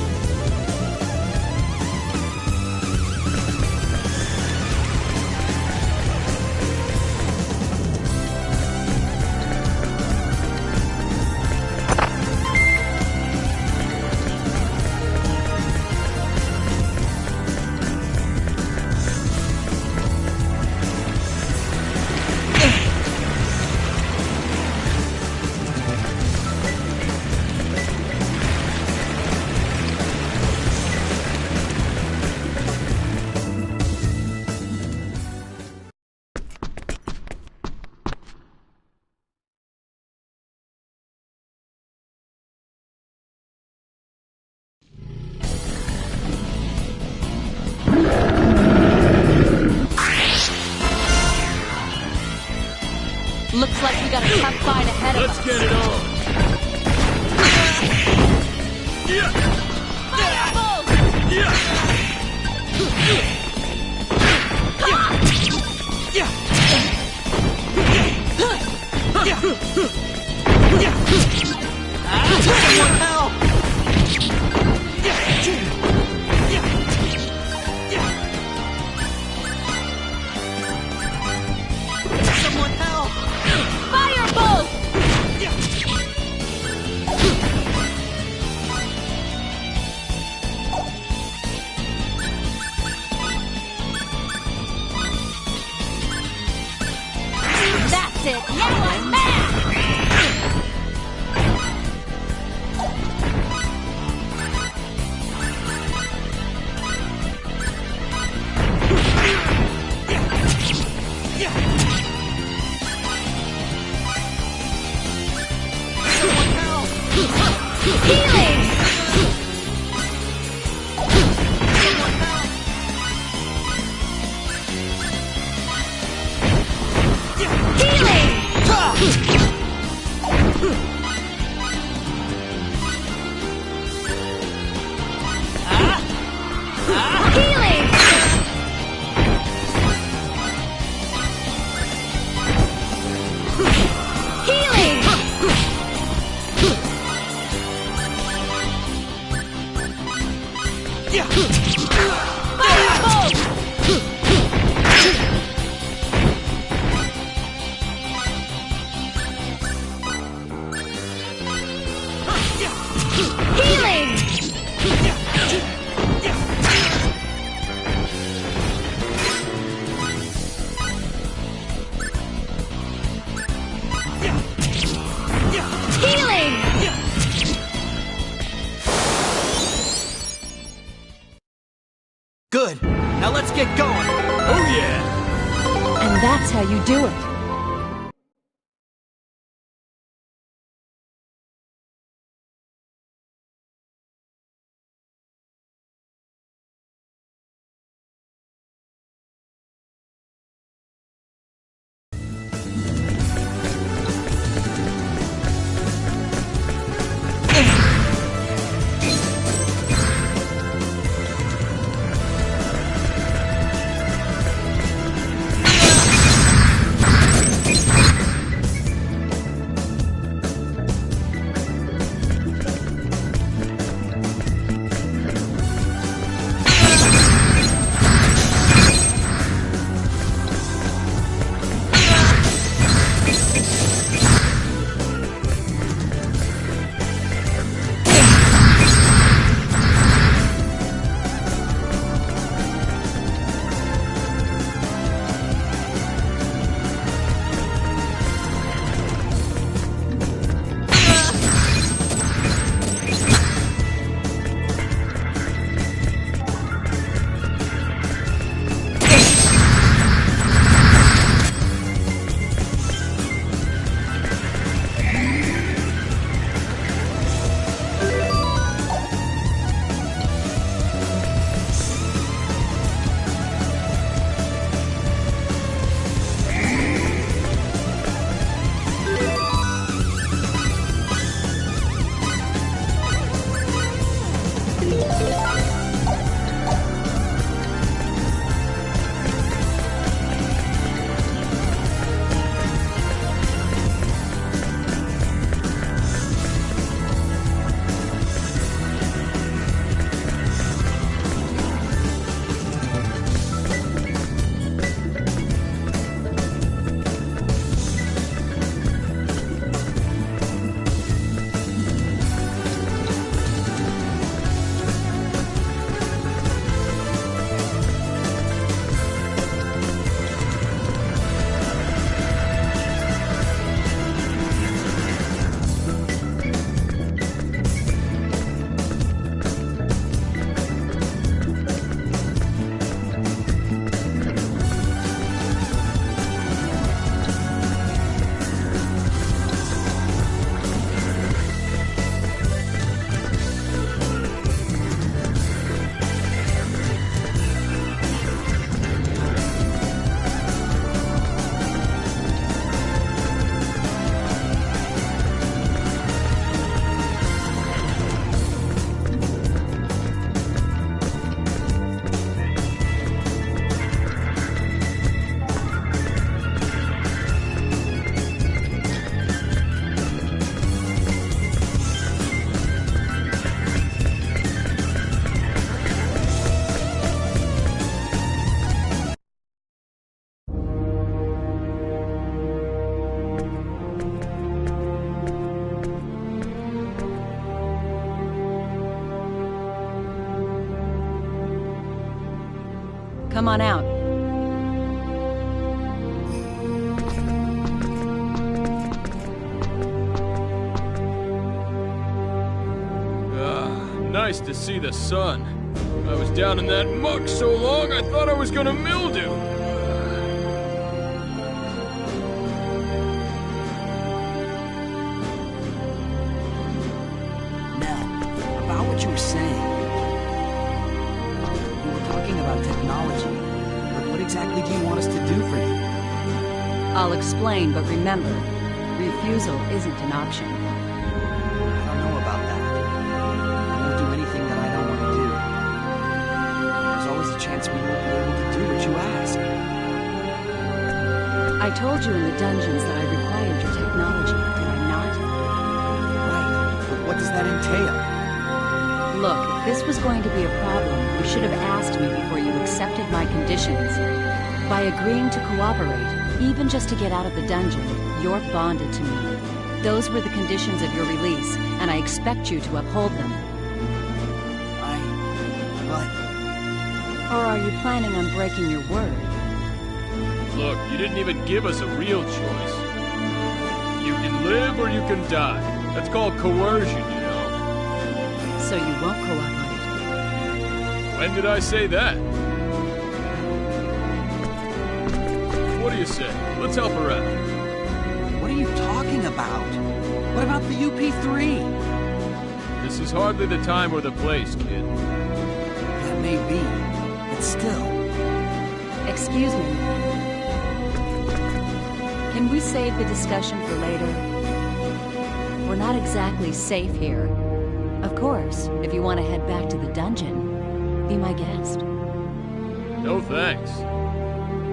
Looks like we got a tough fight ahead of us. Let's get it on. Someone help! Someone help! Firebolt! Good. Now let's get going. Oh yeah! And that's how you do it. Come on out. Nice to see the sun. I was down in that muck so long I thought I was gonna mildew. what you were saying. You were talking about technology. But what exactly do you want us to do for you? I'll explain, but remember, refusal isn't an option. I don't know about that. I won't do anything that I don't want to do. There's always a chance we won't be able to do what you ask. I told you in the dungeons that I required your technology, did I not? Right, but what does that entail? Look, if this was going to be a problem, you should have asked me before you accepted my conditions. By agreeing to cooperate, even just to get out of the dungeon, you're bonded to me. Those were the conditions of your release, and I expect you to uphold them. Or are you planning on breaking your word? Look, you didn't even give us a real choice. You can live or you can die. That's called coercion, you know. So you won't cooperate? When did I say that? What do you say? Let's help her out. What are you talking about? What about the UP3? This is hardly the time or the place, kid. That may be, but still. Excuse me. Can we save the discussion for later? We're not exactly safe here. Of course, if you want to head back to the dungeon, be my guest. No thanks.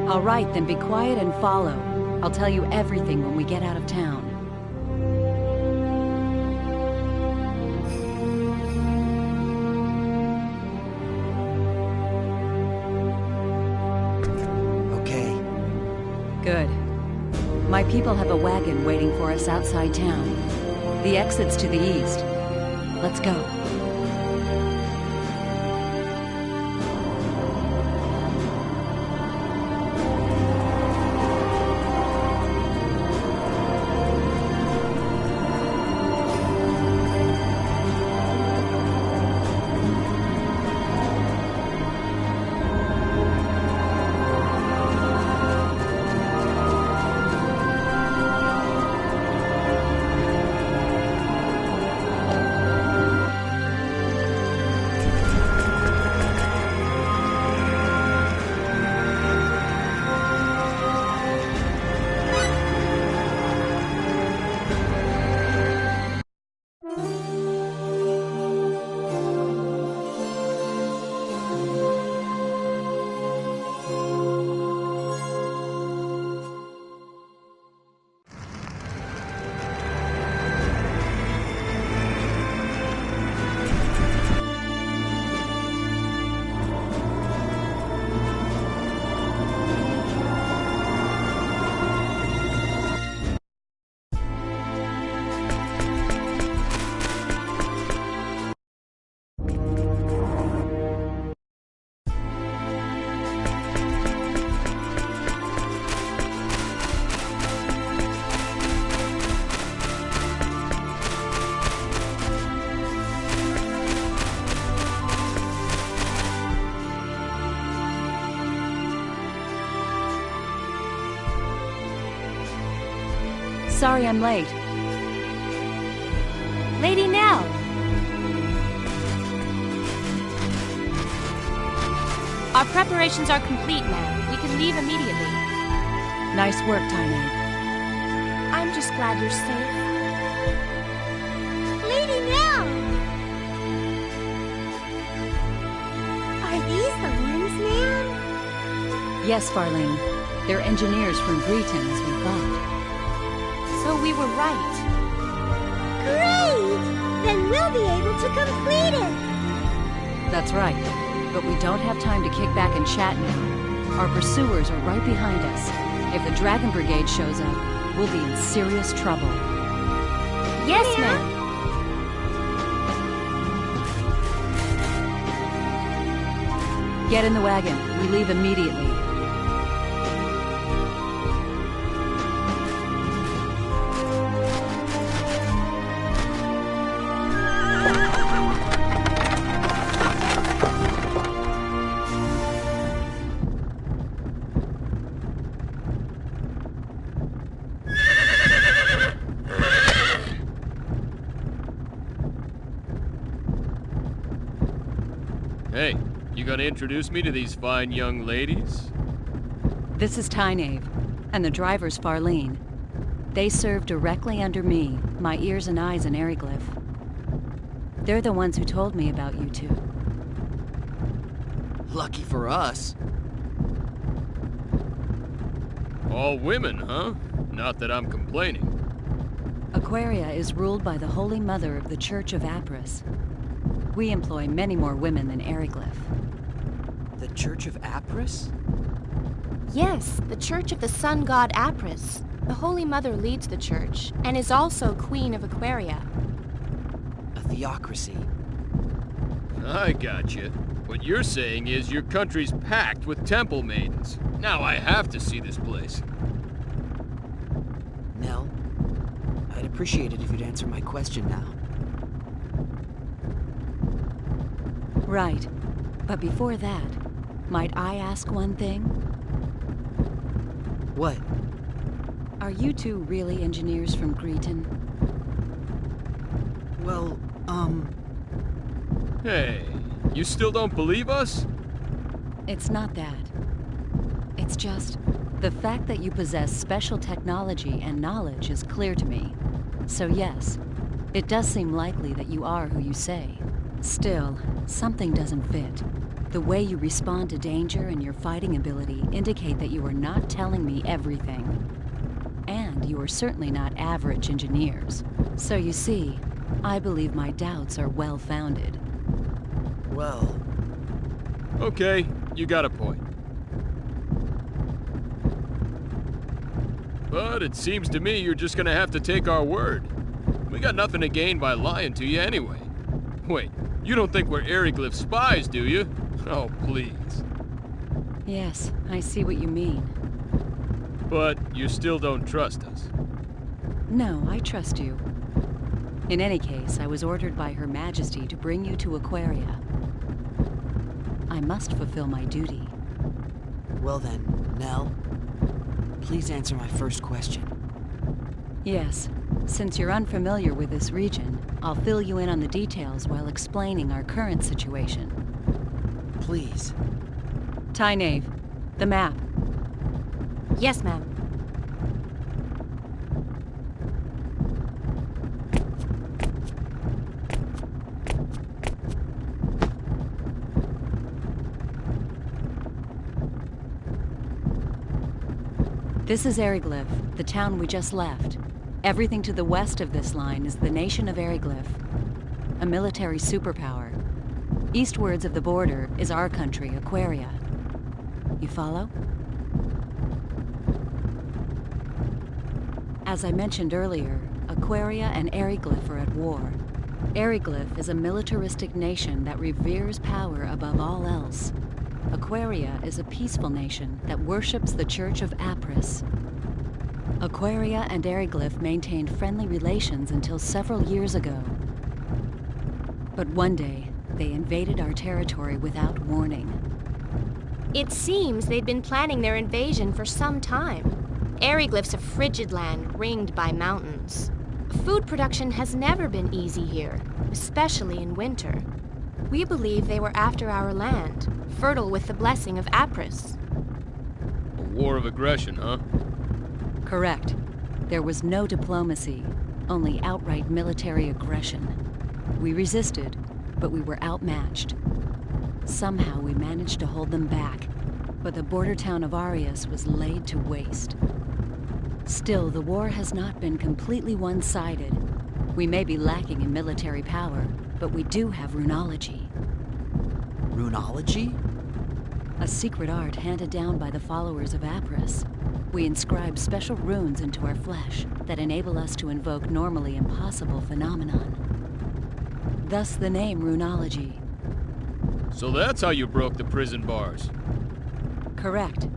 All right, then be quiet and follow. I'll tell you everything when we get out of town. Okay. Good. My people have a wagon waiting for us outside town. The exit's to the east. Let's go. Sorry I'm late. Lady Nell! Our preparations are complete, ma'am. We can leave immediately. Nice work, Tiny. I'm just glad you're safe. Lady Nell! Are these the ones, ma'am? Yes, Farlene. They're engineers from Breton, as we thought. So we were right. Great! Then we'll be able to complete it! That's right. But we don't have time to kick back and chat now. Our pursuers are right behind us. If the Dragon Brigade shows up, we'll be in serious trouble. Yes, ma'am. Get in the wagon. We leave immediately. Hey, you gonna introduce me to these fine young ladies? This is Tynave, and the driver's Farlene. They serve directly under me, my ears and eyes in Eriglyph. They're the ones who told me about you two. Lucky for us. All women, huh? Not that I'm complaining. Aquaria is ruled by the Holy Mother of the Church of Apris. We employ many more women than Eriglyph. The Church of Apris? Yes, the Church of the Sun God Apris. The Holy Mother leads the church, and is also Queen of Aquaria. A theocracy. I gotcha. What you're saying is your country's packed with temple maidens. Now I have to see this place. Nell, I'd appreciate it if you'd answer my question now. Right. But before that, might I ask one thing? What? Are you two really engineers from Greeton? Well, Hey, you still don't believe us? It's not that. It's just, the fact that you possess special technology and knowledge is clear to me. So yes, it does seem likely that you are who you say. Still, something doesn't fit. The way you respond to danger and your fighting ability indicate that you are not telling me everything. And you are certainly not average engineers. So you see, I believe my doubts are well-founded. Well... Okay, you got a point. But it seems to me you're just gonna have to take our word. We got nothing to gain by lying to you anyway. Wait, you don't think we're Eriglyph spies, do you? Oh, please. Yes, I see what you mean. But you still don't trust us. No, I trust you. In any case, I was ordered by Her Majesty to bring you to Aquaria. I must fulfill my duty. Well then, Nell, please answer my first question. Yes. Since you're unfamiliar with this region, I'll fill you in on the details while explaining our current situation. Please. Tynave, the map. Yes, ma'am. This is Eriglyph, the town we just left. Everything to the west of this line is the nation of Eriglyph, a military superpower. Eastwards of the border is our country, Aquaria. You follow? As I mentioned earlier, Aquaria and Eriglyph are at war. Eriglyph is a militaristic nation that reveres power above all else. Aquaria is a peaceful nation that worships the Church of Apris. Aquaria and Eriglyph maintained friendly relations until several years ago. But one day, they invaded our territory without warning. It seems they'd been planning their invasion for some time. Eriglyph's a frigid land ringed by mountains. Food production has never been easy here, especially in winter. We believe they were after our land, fertile with the blessing of Apris. A war of aggression, huh? Correct. There was no diplomacy, only outright military aggression. We resisted, but we were outmatched. Somehow we managed to hold them back, but the border town of Arius was laid to waste. Still, the war has not been completely one-sided. We may be lacking in military power, but we do have runology. Runology? A secret art handed down by the followers of Apris. We inscribe special runes into our flesh that enable us to invoke normally impossible phenomenon. Thus the name Runology. So that's how you broke the prison bars. Correct.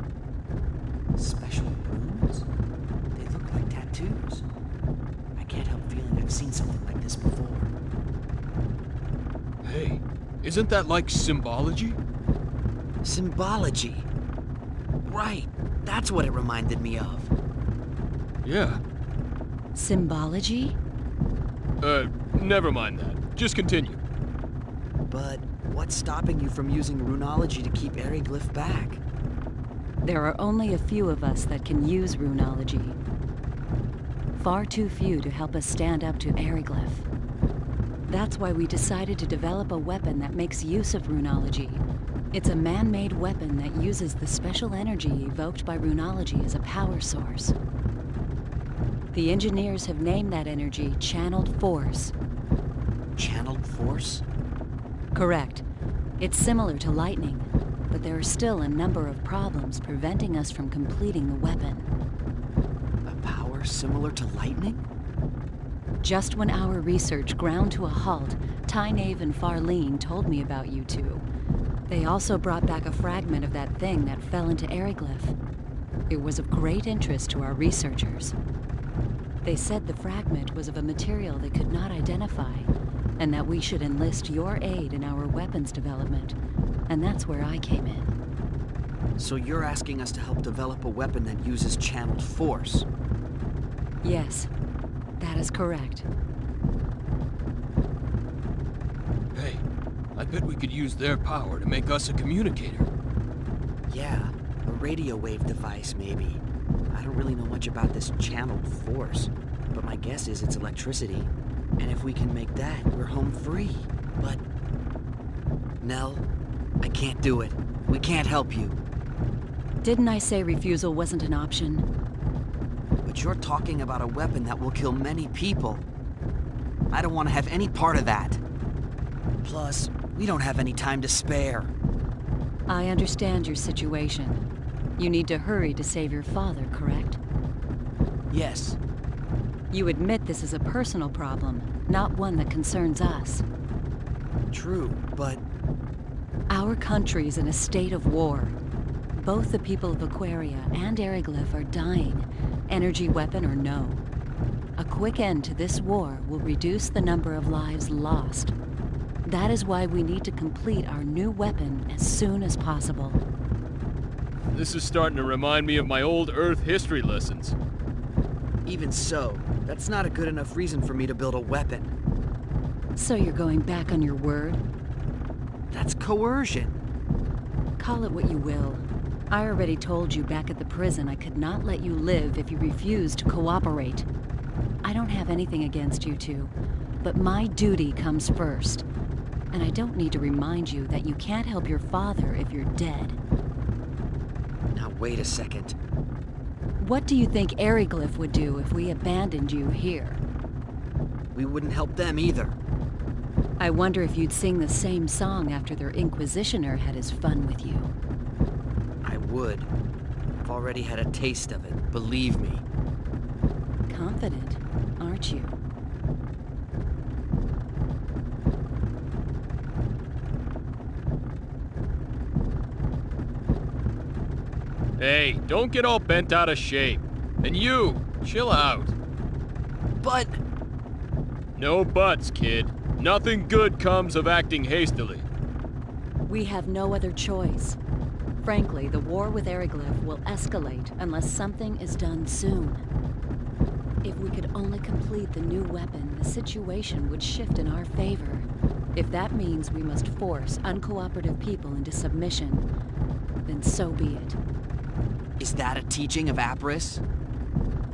Special runes? They look like tattoos. I can't help feeling I've seen something like this before. Hey, isn't that like symbology? Symbology? Right, that's what it reminded me of. Yeah. Symbology? Never mind that. Just continue. But what's stopping you from using runology to keep Eriglyph back? There are only a few of us that can use runology. Far too few to help us stand up to Eriglyph. That's why we decided to develop a weapon that makes use of runology. It's a man-made weapon that uses the special energy evoked by runology as a power source. The engineers have named that energy Channeled Force. Channeled Force? Correct. It's similar to lightning, but there are still a number of problems preventing us from completing the weapon. A power similar to lightning? Just when our research ground to a halt, Tynaeve and Farlene told me about you two. They also brought back a fragment of that thing that fell into Eriglyph. It was of great interest to our researchers. They said the fragment was of a material they could not identify, and that we should enlist your aid in our weapons development. And that's where I came in. So you're asking us to help develop a weapon that uses channeled force? Yes, that is correct. Hey, I bet we could use their power to make us a communicator. Yeah, a radio wave device, maybe. I don't really know much about this channeled force, but my guess is it's electricity. And if we can make that, we're home free. But... Nell, I can't do it. We can't help you. Didn't I say refusal wasn't an option? But you're talking about a weapon that will kill many people. I don't want to have any part of that. Plus, we don't have any time to spare. I understand your situation. You need to hurry to save your father, correct? Yes. You admit this is a personal problem, not one that concerns us. True, but... Our country's in a state of war. Both the people of Aquaria and Eriglyph are dying, energy weapon or no. A quick end to this war will reduce the number of lives lost. That is why we need to complete our new weapon as soon as possible. This is starting to remind me of my old Earth history lessons. Even so, that's not a good enough reason for me to build a weapon. So you're going back on your word? That's coercion. Call it what you will. I already told you back at the prison I could not let you live if you refused to cooperate. I don't have anything against you two, but my duty comes first. And I don't need to remind you that you can't help your father if you're dead. Now wait a second. What do you think Eriglyph would do if we abandoned you here? We wouldn't help them either. I wonder if you'd sing the same song after their Inquisitioner had his fun with you. I would. I've already had a taste of it, believe me. Confident, aren't you? Hey, don't get all bent out of shape. And you, chill out. But... No buts, kid. Nothing good comes of acting hastily. We have no other choice. Frankly, the war with Eriglyph will escalate unless something is done soon. If we could only complete the new weapon, the situation would shift in our favor. If that means we must force uncooperative people into submission, then so be it. Is that a teaching of Apris?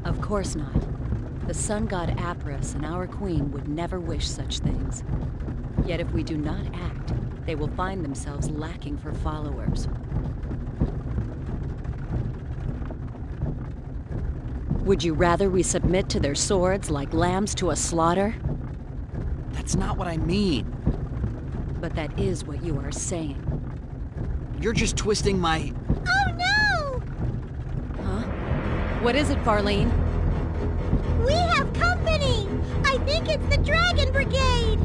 Of course not. The sun god Apris and our queen would never wish such things. Yet if we do not act, they will find themselves lacking for followers. Would you rather we submit to their swords like lambs to a slaughter? That's not what I mean. But that is what you are saying. You're just twisting my... Oh no! Huh? What is it, Farlene? We have company! I think it's the Dragon Brigade!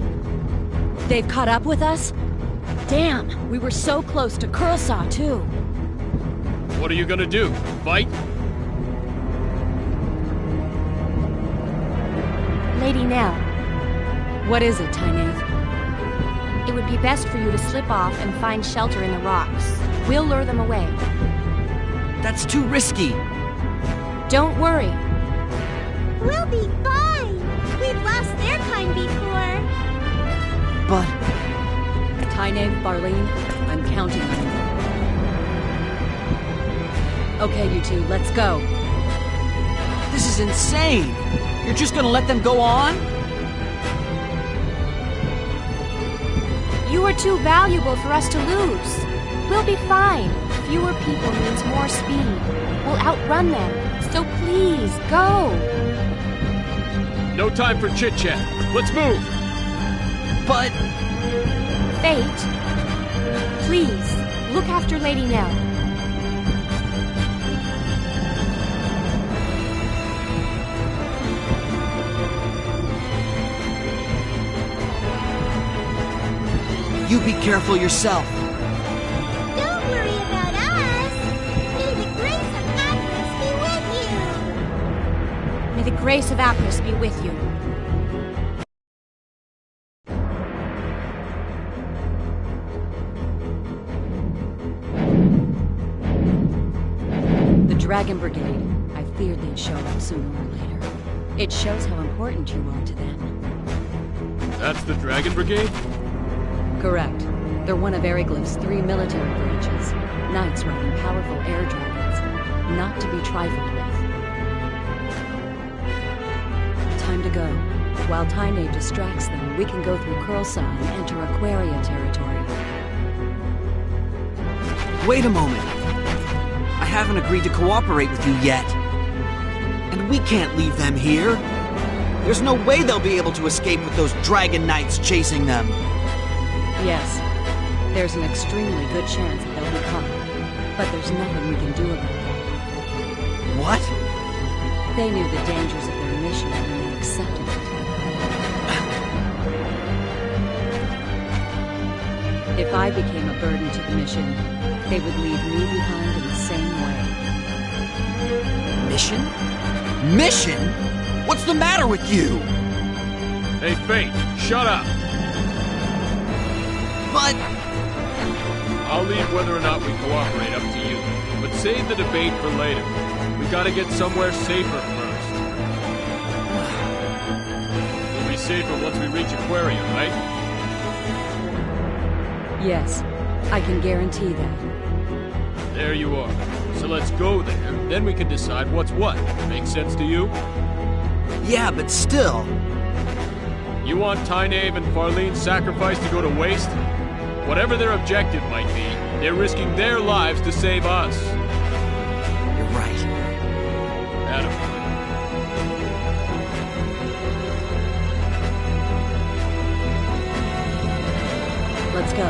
They've caught up with us? Damn, we were so close to Curlsaw, too. What are you gonna do? Fight? Lady Nell. What is it, Tynaeve? It would be best for you to slip off and find shelter in the rocks. We'll lure them away. That's too risky. Don't worry. We'll be fine. We've lost their kind before. But... Tyne, Barleen, I'm counting on you. Okay, you two, let's go. This is insane! You're just gonna let them go on? You are too valuable for us to lose. We'll be fine. Fewer people means more speed. We'll outrun them. So please, go. No time for chit-chat. Let's move! But... Fate, please, look after Lady Nell. You be careful yourself. Don't worry about us. May the grace of Apris be with you. May the grace of Apris be with you. The Dragon Brigade. I feared they'd show up sooner or later. It shows how important you are to them. That's the Dragon Brigade? Correct. They're one of Eriglyph's 3 military branches. Knights riding powerful air dragons. Not to be trifled with. Time to go. While Tyne distracts them, we can go through Curlside and enter Aquaria territory. Wait a moment. I haven't agreed to cooperate with you yet. And we can't leave them here. There's no way they'll be able to escape with those Dragon Knights chasing them. Yes. There's an extremely good chance that they'll be caught. But there's nothing we can do about it. What? They knew the dangers of their mission when they accepted it. If I became a burden to the mission, they would leave me behind in the same way. Mission? Mission? What's the matter with you? Hey, Fate, shut up! But... I'll leave whether or not we cooperate up to you. But save the debate for later. We gotta get somewhere safer first. We'll be safer once we reach Aquaria, right? Yes, I can guarantee that. There you are. So let's go there, then we can decide what's what. Make sense to you? Yeah, but still... You want Tyne and Farlene's sacrifice to go to waste? Whatever their objective might be, they're risking their lives to save us. You're right. Attaboy. Let's go.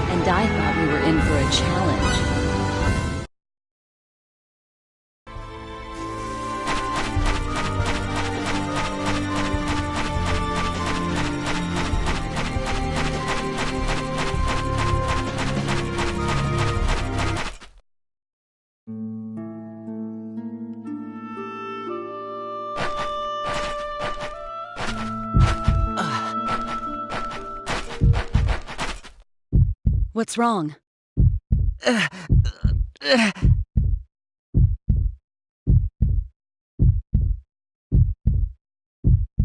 And I thought we were in for a challenge. What's wrong?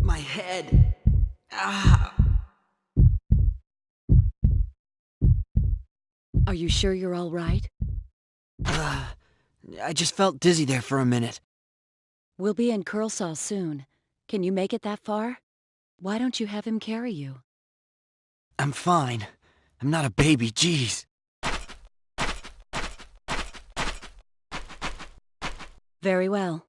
My head. Are you sure you're all right? I just felt dizzy there for a minute. We'll be in Curlsaw soon. Can you make it that far? Why don't you have him carry you? I'm fine. I'm not a baby, jeez. Very well.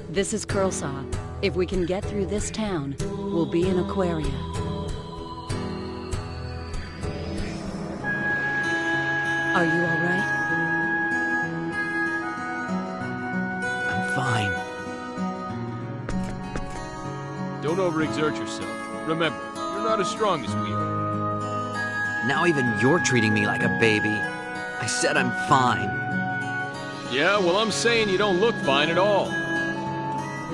This is Curlsaw. If we can get through this town, we'll be in Aquaria. Are you all right? I'm fine. Don't overexert yourself. Remember, you're not as strong as we are. Now even you're treating me like a baby. I said I'm fine. Yeah, well, I'm saying you don't look fine at all.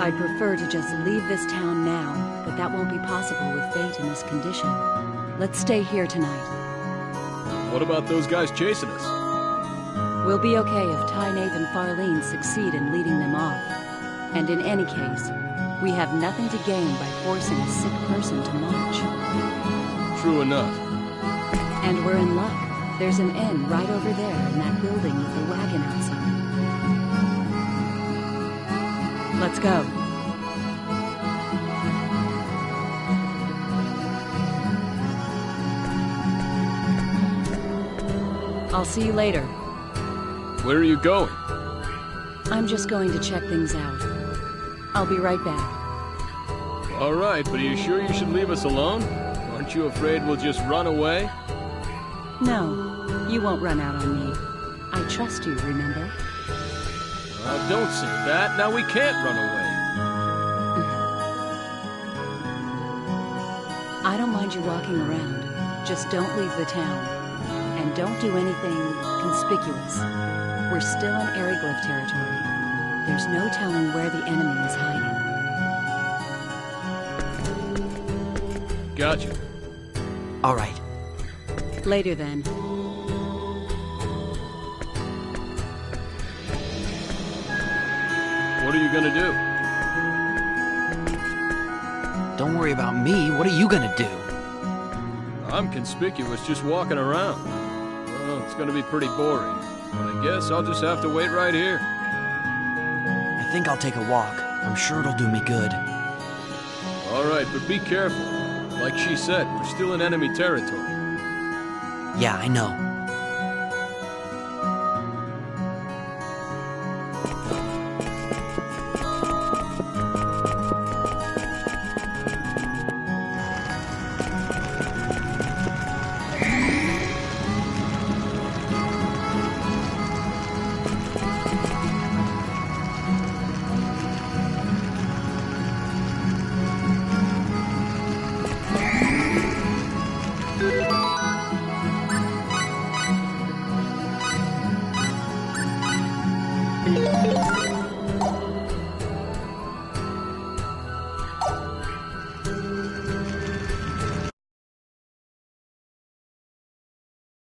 I'd prefer to just leave this town now, but that won't be possible with Fate in this condition. Let's stay here tonight. What about those guys chasing us? We'll be okay if Tynaeve and Farlene succeed in leading them off. And in any case, we have nothing to gain by forcing a sick person to march. True enough. And we're in luck. There's an inn right over there in that building with the wagon outside. Let's go. I'll see you later. Where are you going? I'm just going to check things out. I'll be right back. All right, but are you sure you should leave us alone? Aren't you afraid we'll just run away? No, you won't run out on me. I trust you, remember? Don't say that. Now we can't run away. I don't mind you walking around. Just don't leave the town. And don't do anything conspicuous. We're still in Aryglyph territory. There's no telling where the enemy is hiding. Gotcha. All right. Later then. What are you gonna do? Don't worry about me. What are you gonna do? I'm conspicuous just walking around. Well, it's gonna be pretty boring. But I guess I'll just have to wait right here. I think I'll take a walk. I'm sure it'll do me good. All right, but be careful. Like she said, we're still in enemy territory. Yeah, I know.